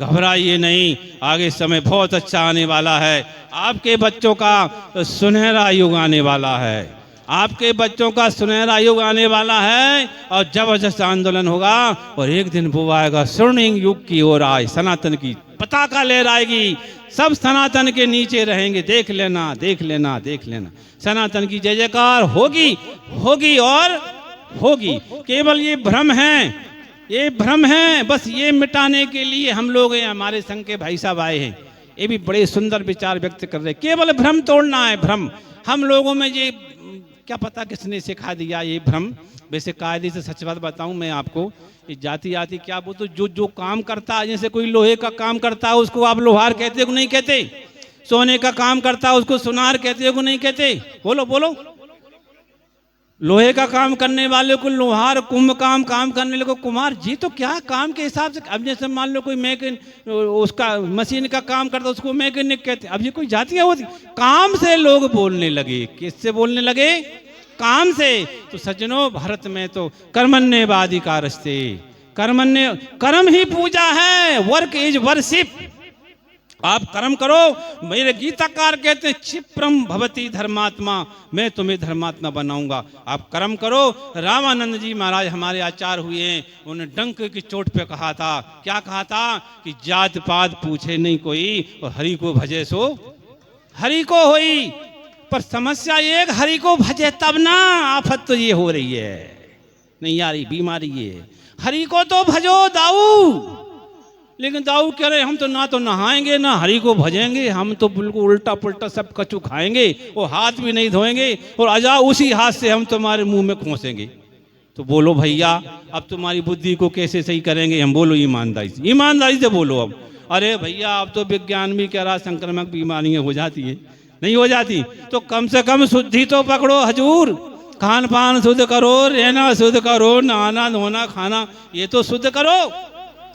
घबराइए नहीं, आगे समय बहुत अच्छा आने वाला है। आपके बच्चों का सुनहरा युग आने वाला है, आपके बच्चों का सुनहरा युग आने वाला है, और जबरदस्त आंदोलन होगा। और एक दिन वो आएगा, स्वर्णिम युग की ओर आए, सनातन की पताका लहराएगी, सब सनातन के नीचे रहेंगे। देख लेना, देख लेना, देख लेना, सनातन की जय जयकार होगी, होगी और होगी। केवल ये भ्रम है, ये भ्रम है, बस ये मिटाने के लिए हम लोग हैं, हमारे संघ के भाई साहब आए हैं, ये भी बड़े सुंदर विचार व्यक्त कर रहे हैं। केवल भ्रम तोड़ना है, भ्रम। हम लोगों में ये क्या पता किसने सिखा दिया ये भ्रम। वैसे कायदे से सच बात बताऊं मैं आपको, जाति आती क्या बोलते, जो काम करता है, जैसे कोई लोहे का काम करता है उसको आप लोहार कहते हो नहीं कहते? सोने का काम करता है उसको सुनार कहते हो नहीं कहते? बोलो बोलो। लोहे का काम करने वाले को लोहार, कुंभ काम करने वाले को कुम्हार। जी तो क्या काम के हिसाब से? अब जैसे मान लो कोई मैकेनिक, उसका मशीन का काम करता है उसको मैकेनिक कहते। अब ये कोई जातियां होती? काम से लोग बोलने लगे। किससे बोलने लगे? काम से। तो सज्जनों, भारत में तो कर्मण्येवाधिकारस्ते, कर्म ही पूजा है, वर्क इज वर्शिप। आप कर्म करो। मेरे गीताकार कहते हैं क्षिप्रम भवति धर्मात्मा, मैं तुम्हें धर्मात्मा बनाऊंगा। आप कर्म करो। रामानंद जी महाराज हमारे आचार्य हुए हैं, उन्होंने डंक की चोट पे कहा था, क्या कहा था? कि जात पात पूछे नहीं कोई, और हरि को भजे सो हरि को होई। पर समस्या ये, हरि को भजे तब ना, आफत तो ये हो रही है, नहीं आ रही बीमारी ये। हरि को तो भजो दाऊ, लेकिन दाऊ कह रहे हम तो ना नहाएंगे ना हरि को भजेंगे, हम तो बिल्कुल उल्टा पुल्टा सब कचू खाएंगे, वो हाथ भी नहीं धोएंगे, और अजा उसी हाथ से हम तुम्हारे मुंह में खोसेंगे। तो बोलो भैया, अब तुम्हारी बुद्धि को कैसे सही करेंगे हम? बोलो ईमानदारी से, ईमानदारी से बोलो। अब अरे भैया, अब तो विज्ञान भी कह रहा संक्रामक बीमारियां हो जाती है, नहीं हो जाती? तो कम से कम शुद्धि तो पकड़ो हजूर। खान पान शुद्ध करो, रहना शुद्ध करो, नहाना धोना खाना ये तो शुद्ध करो।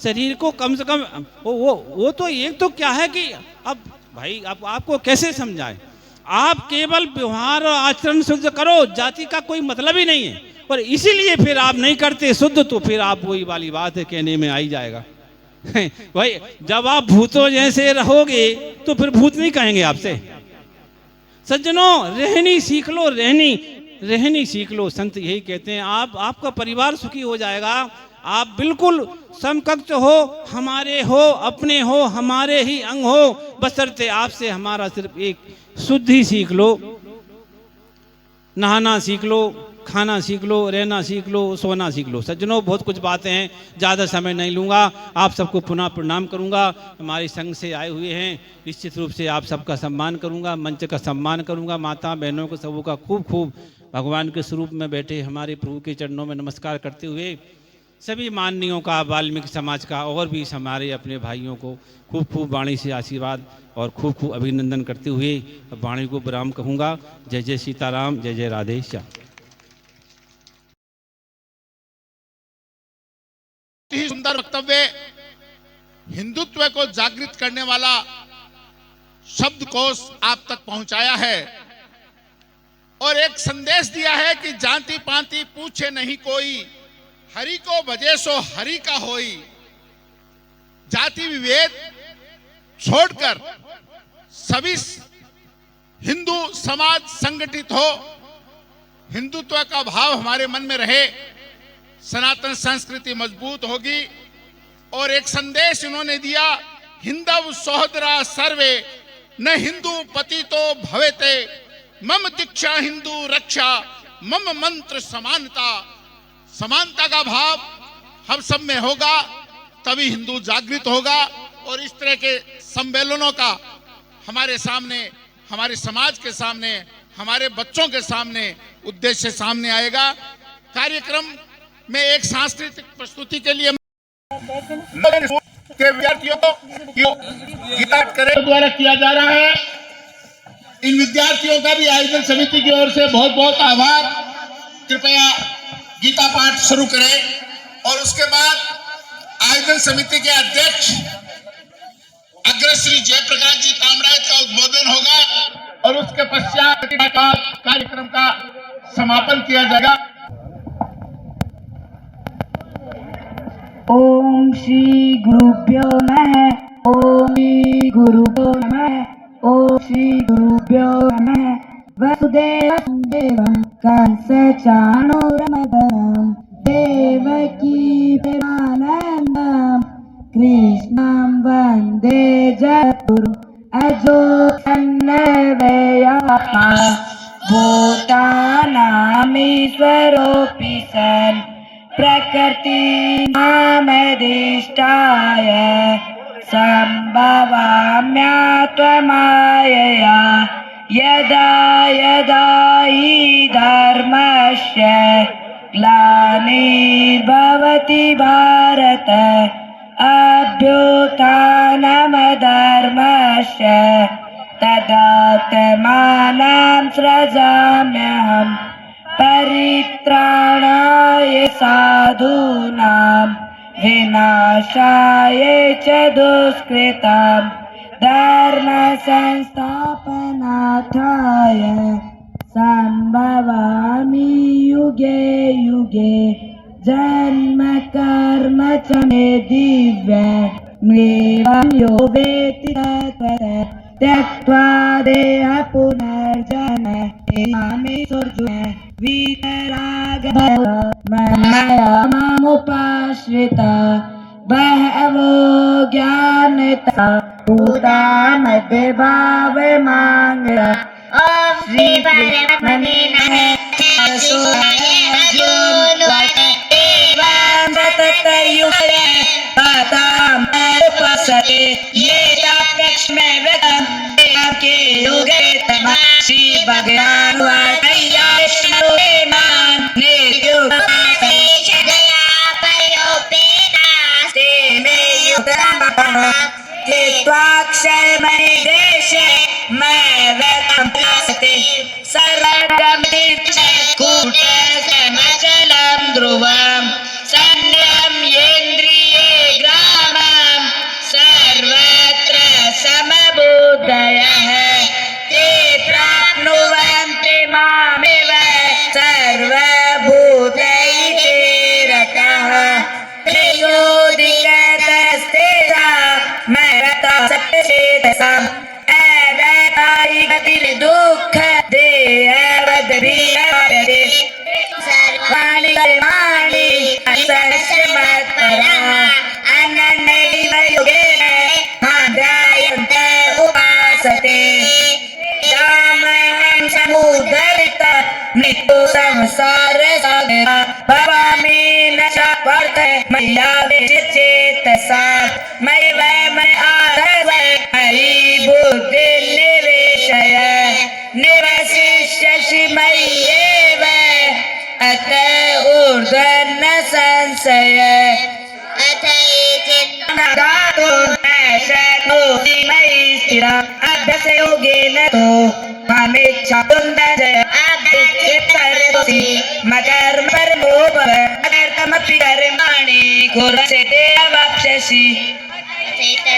शरीर को कम से कम वो तो एक तो क्या है कि अब भाई आपको कैसे समझाए? आप केवल व्यवहार और आचरण शुद्ध करो, जाति का कोई मतलब ही नहीं है। और इसीलिए फिर आप नहीं करते शुद्ध, तो फिर आप वही वाली बात है कहने में आई जाएगा भाई जब आप भूतों जैसे रहोगे तो फिर भूत नहीं कहेंगे आपसे। सज्जनों, रहनी सीख लो, रहनी सीख लो। संत यही कहते हैं, आपका परिवार सुखी हो जाएगा। आप बिल्कुल समकक्ष हो, हमारे हो, अपने हो, हमारे ही अंग हो, बशर्ते आपसे हमारा सिर्फ एक शुद्धि सीख लो। नहाना सीख लो, खाना सीख लो, रहना सीख लो, सोना सीख लो। सज्जनों, बहुत कुछ बातें हैं, ज़्यादा समय नहीं लूँगा। आप सबको पुनः प्रणाम करूँगा। हमारे संघ से आए हुए हैं, निश्चित रूप से आप सबका सम्मान करूँगा, मंच का सम्मान करूँगा। माता बहनों को सबों का खूब खूब भगवान के स्वरूप में बैठे हमारे प्रभु के चरणों में नमस्कार करते हुए सभी माननीयों का, वाल्मीकि समाज का और भी हमारे अपने भाइयों को खूब खूब वाणी से आशीर्वाद और खूब खूब अभिनंदन करते हुए वाणी को विराम कहूँगा। जय जय सीताराम, जय जय राधे श्याम। ही सुंदर वक्तव्य, हिंदुत्व को जागृत करने वाला शब्दकोश आप तक पहुंचाया है और एक संदेश दिया है कि जाति पाति पूछे नहीं कोई, हरि को भजे सो हरि का होई। जाति विभेद छोड़कर सभी हिंदू समाज संगठित हो, हिंदुत्व का भाव हमारे मन में रहे, सनातन संस्कृति मजबूत होगी। और एक संदेश इन्होंने दिया, हिंदव सोहदरा सर्वे न हिंदू पतितो भवेते, मम दीक्षा हिंदू रक्षा, मम मंत्र समानता। समानता का भाव हम सब में होगा तभी हिंदू जागृत होगा। और इस तरह के सम्मेलनों का हमारे सामने, हमारे समाज के सामने, हमारे बच्चों के सामने उद्देश्य सामने आएगा। कार्यक्रम में एक सांस्कृतिक प्रस्तुति के लिए के विद्यार्थियों को गीता करे द्वारा किया जा रहा है। इन विद्यार्थियों का भी आयोजन समिति की ओर से बहुत बहुत आभार। कृपया गीता पाठ शुरू करें और उसके बाद आयोजन समिति के अध्यक्ष अग्रश्री जयप्रकाश जी कामराज का उद्बोधन होगा और उसके पश्चात कार्यक्रम का समापन किया जाएगा। ओम श्री गुरुभ्यो नमः। ओम श्री गुरुभ्यो नमः। ओम श्री गुरुभ्यो नमः। वसुदेवं देवं कंसचाणूरमर्दनं देवकी प्रेमानन्दं कृष्णं वन्दे जगद्गुरुं अजोत्सन्नवयः भूतानामीश्वरोऽपि सन् प्रकृतिमामधिष्ठाय सम्भवाम्यात्वमायया यदा यदा हि धर्मस्य ग्लानिर्भवति भारत अभ्युत्थानमधर्मस्य तदात्मानं सृजाम्यहम् परित्राणाय साधूनां विनाशाय च दुष्कृतां धर्म संस्थापनार्थाय संभवामि युगे युगे जन्म कर्म च मे दिव्य एवं यो वेत्ति तत्त्वतः त्यक्त्वा देह पुनर्जन्म मे सुर्जुन वीतरागभव मया मामुपाश्रिता बहवो ज्ञानिता भूता मध्ये भावे मांगला श्री परमने नमः सततयुगे पातां उपासते ये ताप्यक्ष में व्यतम के योगे तमा श्री भगवान वाटैया विष्णुवे मान निर्युक्ते जया पयोपेनास्ते मे युक्तमः ते त्वाक्षय मणि देशे मैं व्यतम प्लासते सर्वगम तीर्थ कूटसमचलं ध्रुवं संयम्येन्द्रिये ग्रामं सर्वत्र समबुद्धयः ते अवतारी गतिर दुख दे अवधि वाणी वाणी सरस्वतरा अनन्य वयुगे हाद्रायन्त उपासते रामहं समुद्धरित मृत्यु संसार सागर भवामि न स्वार्थ मया चेतसा मयि वै मय आधव हरि बुद्धि निवेशय निवसिष्यसि मय्येव अत ऊर्ध्वं न संशय अथैचिन्नदातु न शक्नोति मयि स्थिरम् अभ्यसयोगेन तो मामेच्छातुन्दजय अभ्यसितकरोसि मकर्म परमो भव अकर्तमपि कर्माणि कुर्वसि ते अवाप्स्यसि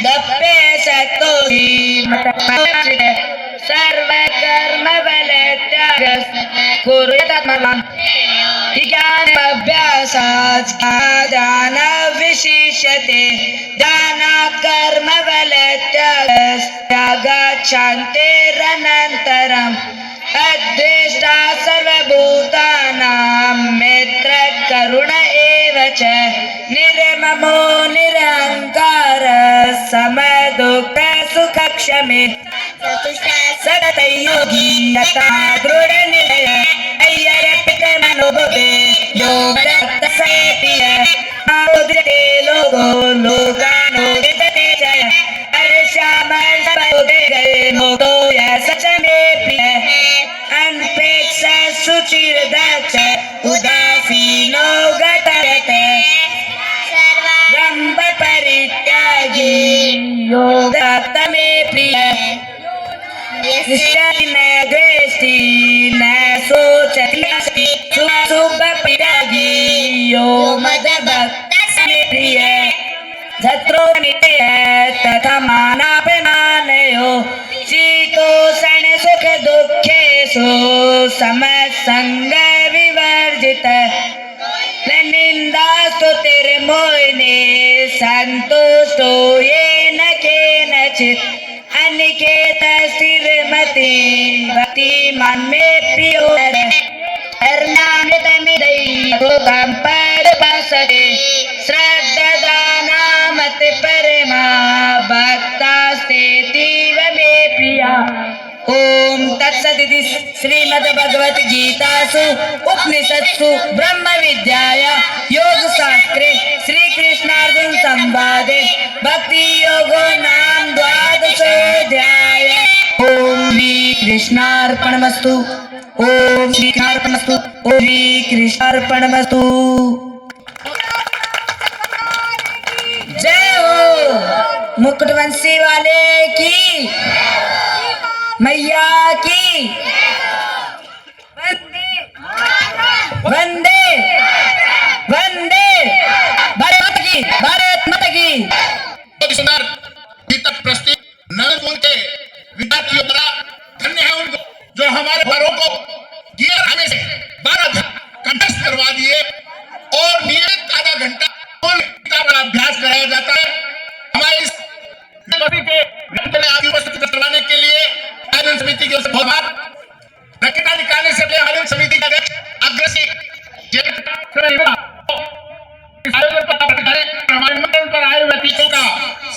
दप्पे शक्तोसि मतमोक्षित सर्वकर्मफलत्याग कुर्यात्मवान् ज्ञानाभ्यासात् ज्ञानविशिष्यते ज्ञानात् कर्मफलत्यागात् शान्तिरनन्तरम् अद्वेष्टा सर्वभूतानां मित्रः करुण एव च निर्ममो निरहङ्कारः समदुःखसुखक्षमे सततयोगी यथा दृढनिश्चयः अय्यर्पितमनोभवे यो मदत्तसेप्रिय उद्यते लोको लोकानोदितते च अर्षामर्षभोगे गये मोदो यः स च मे प्रियः अनपेक्षा शुचिर्दक्ष उदासीनो गतरतः रम्भ परित्यागी योगक्त मे प्रियः न द्वेष्टि न शोचति शुभप्रियागी यो मदभक्त मे प्रियः शत्रु नित्य तथा मानापमानयो शीतोषण सुख दुःखेषु समसंग विवर्जितः निन्दास्तुतिर्मोहिनी सन्तुष्टो येन केनचित् अनिकेतस्थिरमति भक्तिमान् मे प्रियो कर्णामृतमिदं परपासते श्रद्धानामति परमा भक्तास्तेतीव मे प्रिया। ओम तत्सदिति श्रीमद्भगवद्गीतासु उपनिषत्सु ब्रह्म विद्यायां योग शास्त्रे श्री कृष्णार्जुन संवादे भक्ति योगो नाम द्वादशोऽध्याय। ओम श्री कृष्णार्पणमस्तु। ओम श्री कृष्णार्पणमस्तु। ओम श्री कृष्णार्पणमस्तु। जय हो मुकुटवंशी वाले की मैया की वंदे वंदे भारत की भारत माता की। बहुत सुंदर गीता प्रस्तुत नगर के विद्यार्थियों द्वारा धन्य है उनको जो हमारे घरों को गियर हमें से 12 कंठस्थ करवा दिए और नियमित आधा घंटा गीता का अभ्यास कराया जाता है। हमारे इस सभी के आपकी उपस्थिति करवाने के लिए आयोजन समिति की ओर से बहुत रक्तदान निकालने से पहले आयोजन समिति का अध्यक्ष अग्रसित हमारे मंडल पर आए व्यक्तियों का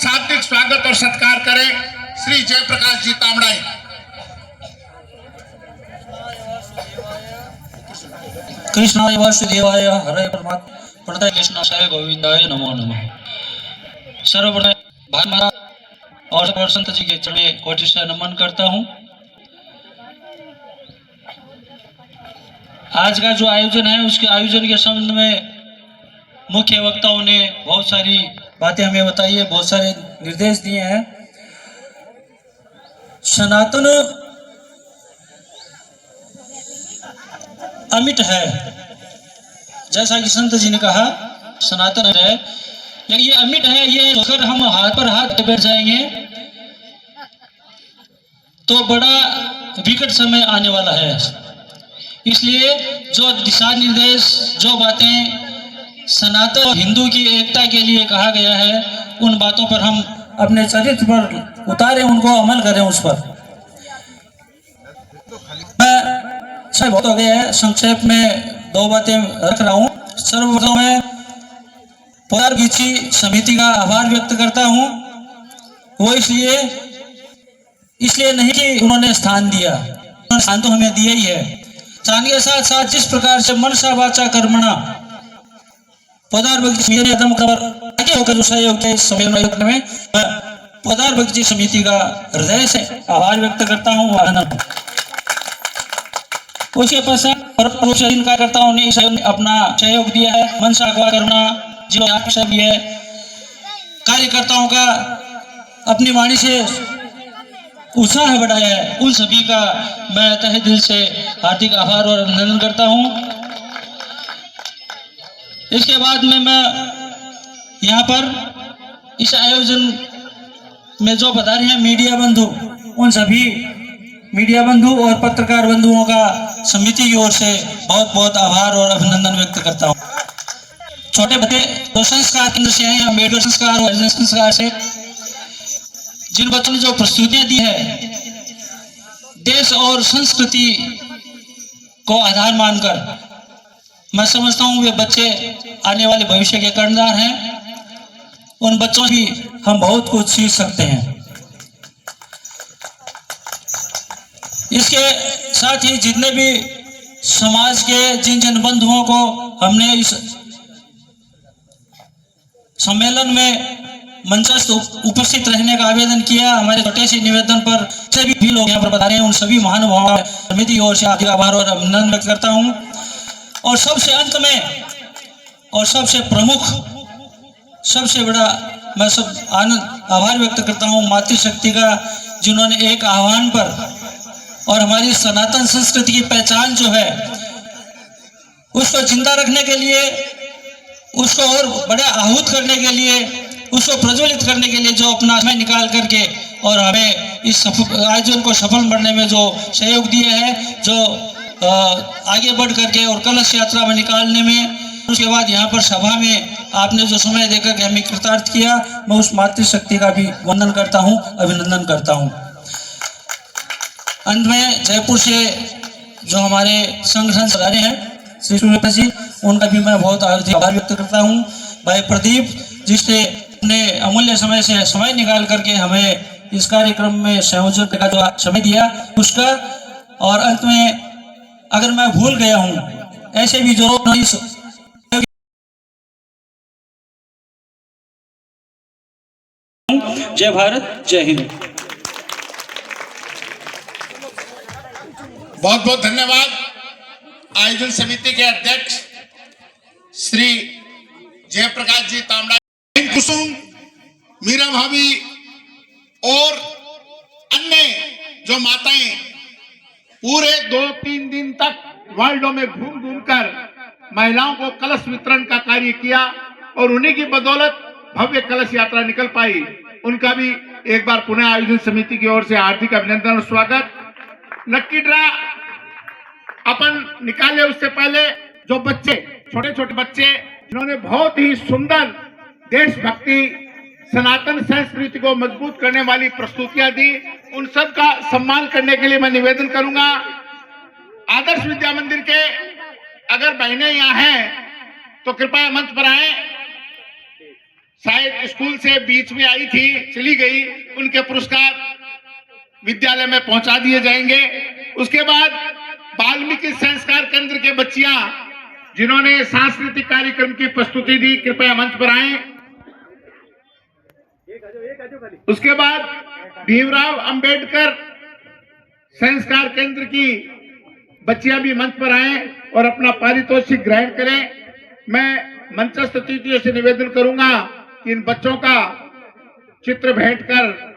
सात्विक स्वागत और सत्कार करें। श्री जयप्रकाश जी तामड़ाई। कृष्णाय वासुदेवाय हरे परमात्मा प्रणतः कृष्णाय गोविंदाय नमो नमः। सर्वप्रथम भाई महाराज और संत जी के चरण में कोटि से नमन करता हूँ। आज का जो आयोजन है उसके आयोजन के संबंध में मुख्य वक्ताओं ने बहुत सारी बातें हमें बताई है, बहुत सारे निर्देश दिए हैं। सनातन अमिट है, जैसा कि संत जी ने कहा सनातन है, लेकिन ये अमिट है। ये अगर हम हाथ पर हाथ बैठ जाएंगे तो बड़ा विकट समय आने वाला है। इसलिए जो दिशा निर्देश, जो बातें सनातन हिंदू की एकता के लिए कहा गया है, उन बातों पर हम अपने चरित्र पर उतारे, उनको अमल करें उस पर। मैं बहुत हो गया है, संक्षेप में 2 बातें रख रहा हूँ। सर्वप्रथम मैं पोदार बगीची समिति का आभार व्यक्त करता हूँ। वो इसलिए नहीं कि उन्होंने स्थान दिया, उन्होंने स्थान तो हमें दिया ही है, स्थान के साथ साथ जिस प्रकार से मनसा वाचा कर्मणा पोदार बगीची आगे होकर जो सहयोग के सम्मेलन में पोदार बगीची समिति का हृदय से आभार व्यक्त करता हूँ। उसके पश्चात कार्यकर्ताओं ने अपना सहयोग दिया है, मनसा का करना जो भी है, कार्यकर्ताओं का अपनी वाणी से उत्साह बढ़ाया है, उन सभी का मैं तहे दिल से हार्दिक आभार और अभिनंदन करता हूं। इसके बाद में मैं यहाँ पर इस आयोजन में जो पधारे हैं मीडिया बंधु, उन सभी मीडिया बंधु और पत्रकार बंधुओं का समिति की ओर से बहुत बहुत आभार और अभिनंदन व्यक्त करता हूँ। छोटे बच्चे जो संस्कार केंद्र से आए, अम्बेडकर संस्कार और संस्कार से जिन बच्चों ने जो प्रस्तुतियां दी है, देश और संस्कृति को आधार मानकर, मैं समझता हूं वे बच्चे आने वाले भविष्य के कर्णधार हैं। उन बच्चों से भी हम बहुत कुछ सीख सकते हैं। इसके साथ ही जितने भी समाज के जिन बंधुओं को हमने इस सम्मेलन में मंचस्थ उपस्थित रहने का आवेदन किया, हमारे छोटे से निवेदन पर सभी भी लोग यहाँ पर बता रहे हैं, उन सभी महानुभावों समिति की ओर से हार्दिक आभार और अभिनंदन व्यक्त करता हूँ। और सबसे अंत में और सबसे प्रमुख, सबसे बड़ा मैं सब आभार व्यक्त करता हूँ मातृशक्ति का, जिन्होंने एक आह्वान पर और हमारी सनातन संस्कृति की पहचान जो है उसको जिंदा रखने के लिए, उसको और बड़ा आहूत करने के लिए, उसको प्रज्वलित करने के लिए जो अपना समय निकाल करके और हमें इस आयोजन को सफल बनने में जो सहयोग दिया है, जो आगे बढ़ करके और कलश यात्रा में निकालने में, उसके बाद यहाँ पर सभा में आपने जो समय देकर के हमें कृतार्थ किया, मैं उस मातृशक्ति का भी वंदन करता हूँ, अभिनंदन करता हूँ। अंत में जयपुर से जो हमारे संगठन सदस्य हैं श्री सूर्यप्रकाश जी, उनका भी मैं बहुत आभार व्यक्त करता हूँ। भाई प्रदीप जिसने अपने अमूल्य समय से समय निकाल करके हमें इस कार्यक्रम में संयोजन का जो समय दिया उसका, और अंत में अगर मैं भूल गया हूँ ऐसे भी जो जय भारत, जय हिंद। बहुत बहुत धन्यवाद आयोजन समिति के अध्यक्ष श्री जयप्रकाश जी तांबड़ा, कुसुम, मीरा भाभी और अन्य जो माताएं पूरे 2-3 दिन तक वार्डों में घूम घूम कर महिलाओं को कलश वितरण का कार्य किया और उन्हीं की बदौलत भव्य कलश यात्रा निकल पाई। उनका भी एक बार पुनः आयोजन समिति की ओर से हार्दिक अभिनंदन और स्वागत। लक्की ड्रा अपन निकाले उससे पहले जो बच्चे, छोटे छोटे बच्चे जिन्होंने बहुत ही सुंदर देशभक्ति, सनातन संस्कृति को मजबूत करने वाली प्रस्तुतियां दी, उन सब का सम्मान करने के लिए मैं निवेदन करूंगा। आदर्श विद्या मंदिर के अगर बहनें यहाँ हैं तो कृपया मंच पर आए। शायद स्कूल से बीच में आई थी, चली गई, उनके पुरस्कार विद्यालय में पहुंचा दिए जाएंगे। उसके बाद वाल्मीकि संस्कार केंद्र के बच्चियां जिन्होंने सांस्कृतिक कार्यक्रम की प्रस्तुति दी, कृपया मंच पर आए। उसके बाद भीमराव अंबेडकर संस्कार केंद्र की बच्चियां भी मंच पर आए और अपना पारितोषिक ग्रहण करें। मैं मंचस्थ अतिथियों से निवेदन करूंगा कि इन बच्चों का चित्र भेंट कर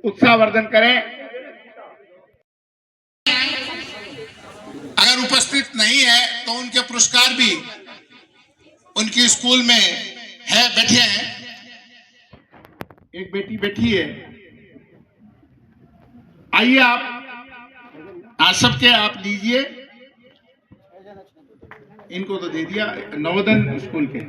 उत्साहवर्धन करें। अगर उपस्थित नहीं है तो उनके पुरस्कार भी उनकी स्कूल में है, बैठे हैं। एक बेटी बैठी है, आइए आप सबके आप लीजिए। इनको तो दे दिया, नवोदय स्कूल के।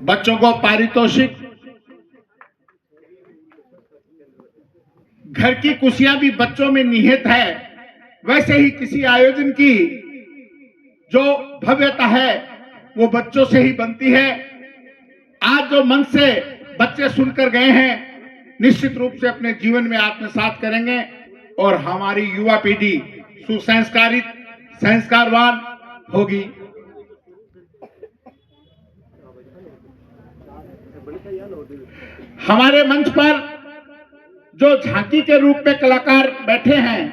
बच्चों को पारितोषिक, घर की खुशियां भी बच्चों में निहित है, वैसे ही किसी आयोजन की जो भव्यता है वो बच्चों से ही बनती है। आज जो मन से बच्चे सुनकर गए हैं, निश्चित रूप से अपने जीवन में आत्मसात करेंगे और हमारी युवा पीढ़ी सुसंस्कारित, संस्कारवान होगी। हमारे मंच पर जो झांकी के रूप में कलाकार बैठे हैं,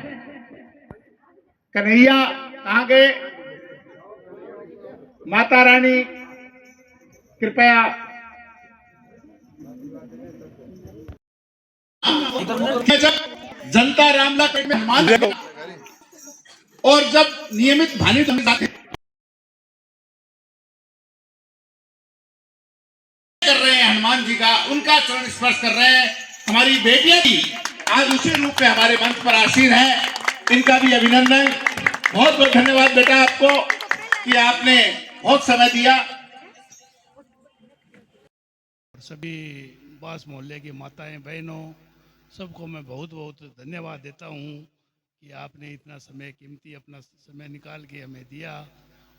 कन्हैया कहां गए? माता रानी कृपया जब जनता रामला पेट में हनुमान और जब नियमित भानी कर रहे हैं हनुमान जी का, उनका चरण स्पर्श कर रहे हैं। हमारी बेटियां भी आज उसी रूप में हमारे मंच पर आसीन हैं, इनका भी अभिनंदन। बहुत बहुत धन्यवाद बेटा आपको कि आपने बहुत समय दिया। सभी बास मोहल्ले की माताएं बहनों सबको मैं बहुत बहुत धन्यवाद देता हूं कि आपने इतना समय कीमती अपना समय निकाल के हमें दिया,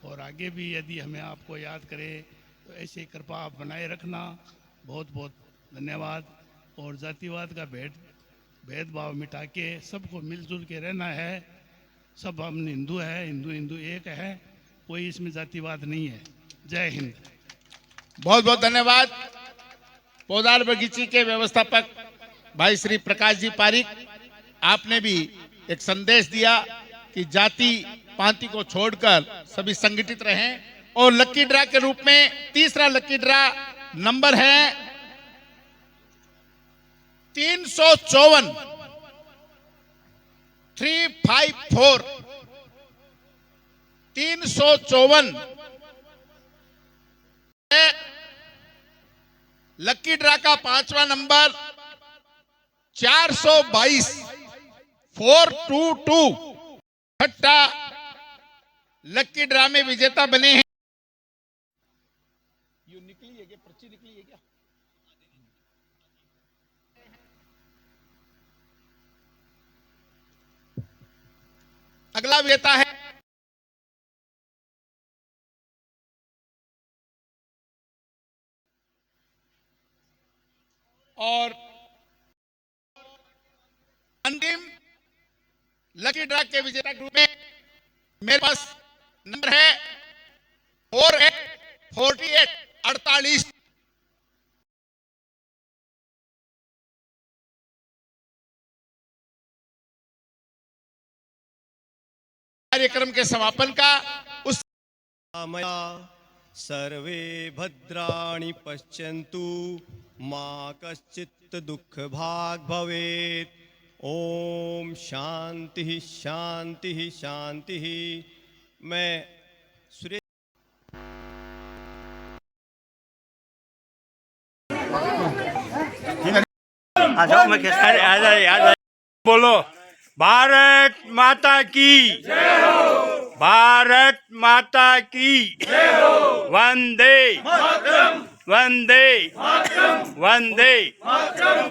और आगे भी यदि हमें आपको याद करें तो ऐसी कृपा आप बनाए रखना। बहुत बहुत धन्यवाद। और जातिवाद का भेदभाव मिटा के सबको मिलजुल के रहना है। सब हम हिंदू हैं, हिंदू एक है, कोई इसमें जातिवाद नहीं है। जय हिंद। बहुत बहुत धन्यवाद। पौधार बगीची के व्यवस्थापक भाई श्री प्रकाश जी पारिक, आपने भी एक संदेश दिया कि जाति पांति को छोड़कर सभी संगठित रहें। और लकी ड्रा के रूप में तीसरा लकी ड्रा नंबर है 354 354 354 लकी ड्रा का पांचवा नंबर 422 422 छठा लकी ड्रा में विजेता बने हैं। निकली है क्या? पर्ची निकली है क्या? अगला विजेता है और अंतिम लकी ड्रा के विजेता ग्रुप में मेरे पास नंबर है 48 कार्यक्रम के समापन का उस मया सर्वे भद्राणि पश्यन्तु मा कश्चित् दुःख भाग् भवेत्। ओम शांति शांति शांति। मैं सुरेश बोलो भारत माता की जय हो। भारत माता की जय हो। वंदे मातरम वंदे मातरम वंदे मातरम।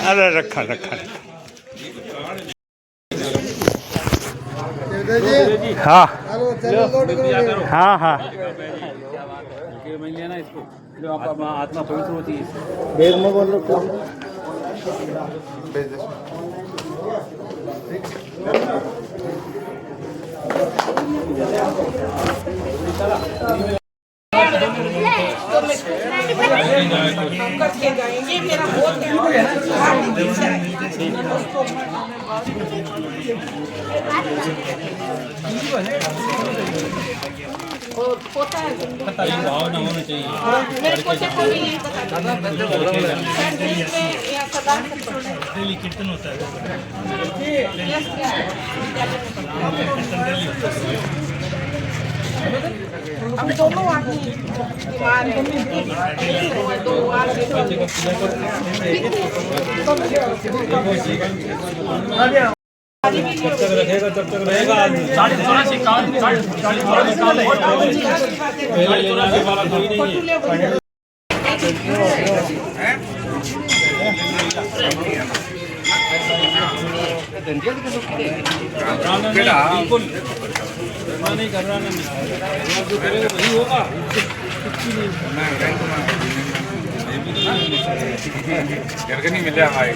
अरे रखा हाँ हाँ हाँ आत्मा पवित्र होती है। भावना होना चाहिए। मेरे पोते को भी यही डेली कीर्तन होता है। हम दोनों आदमी बीमार हैं, दो आदमी जब तक रहेगा तब तक रहेगा आदमी। पहले ले जाने वाला कोई नहीं है। बिल्कुल नहीं कर रहा, जो करेगा वही होगा। नहीं मिले हमारे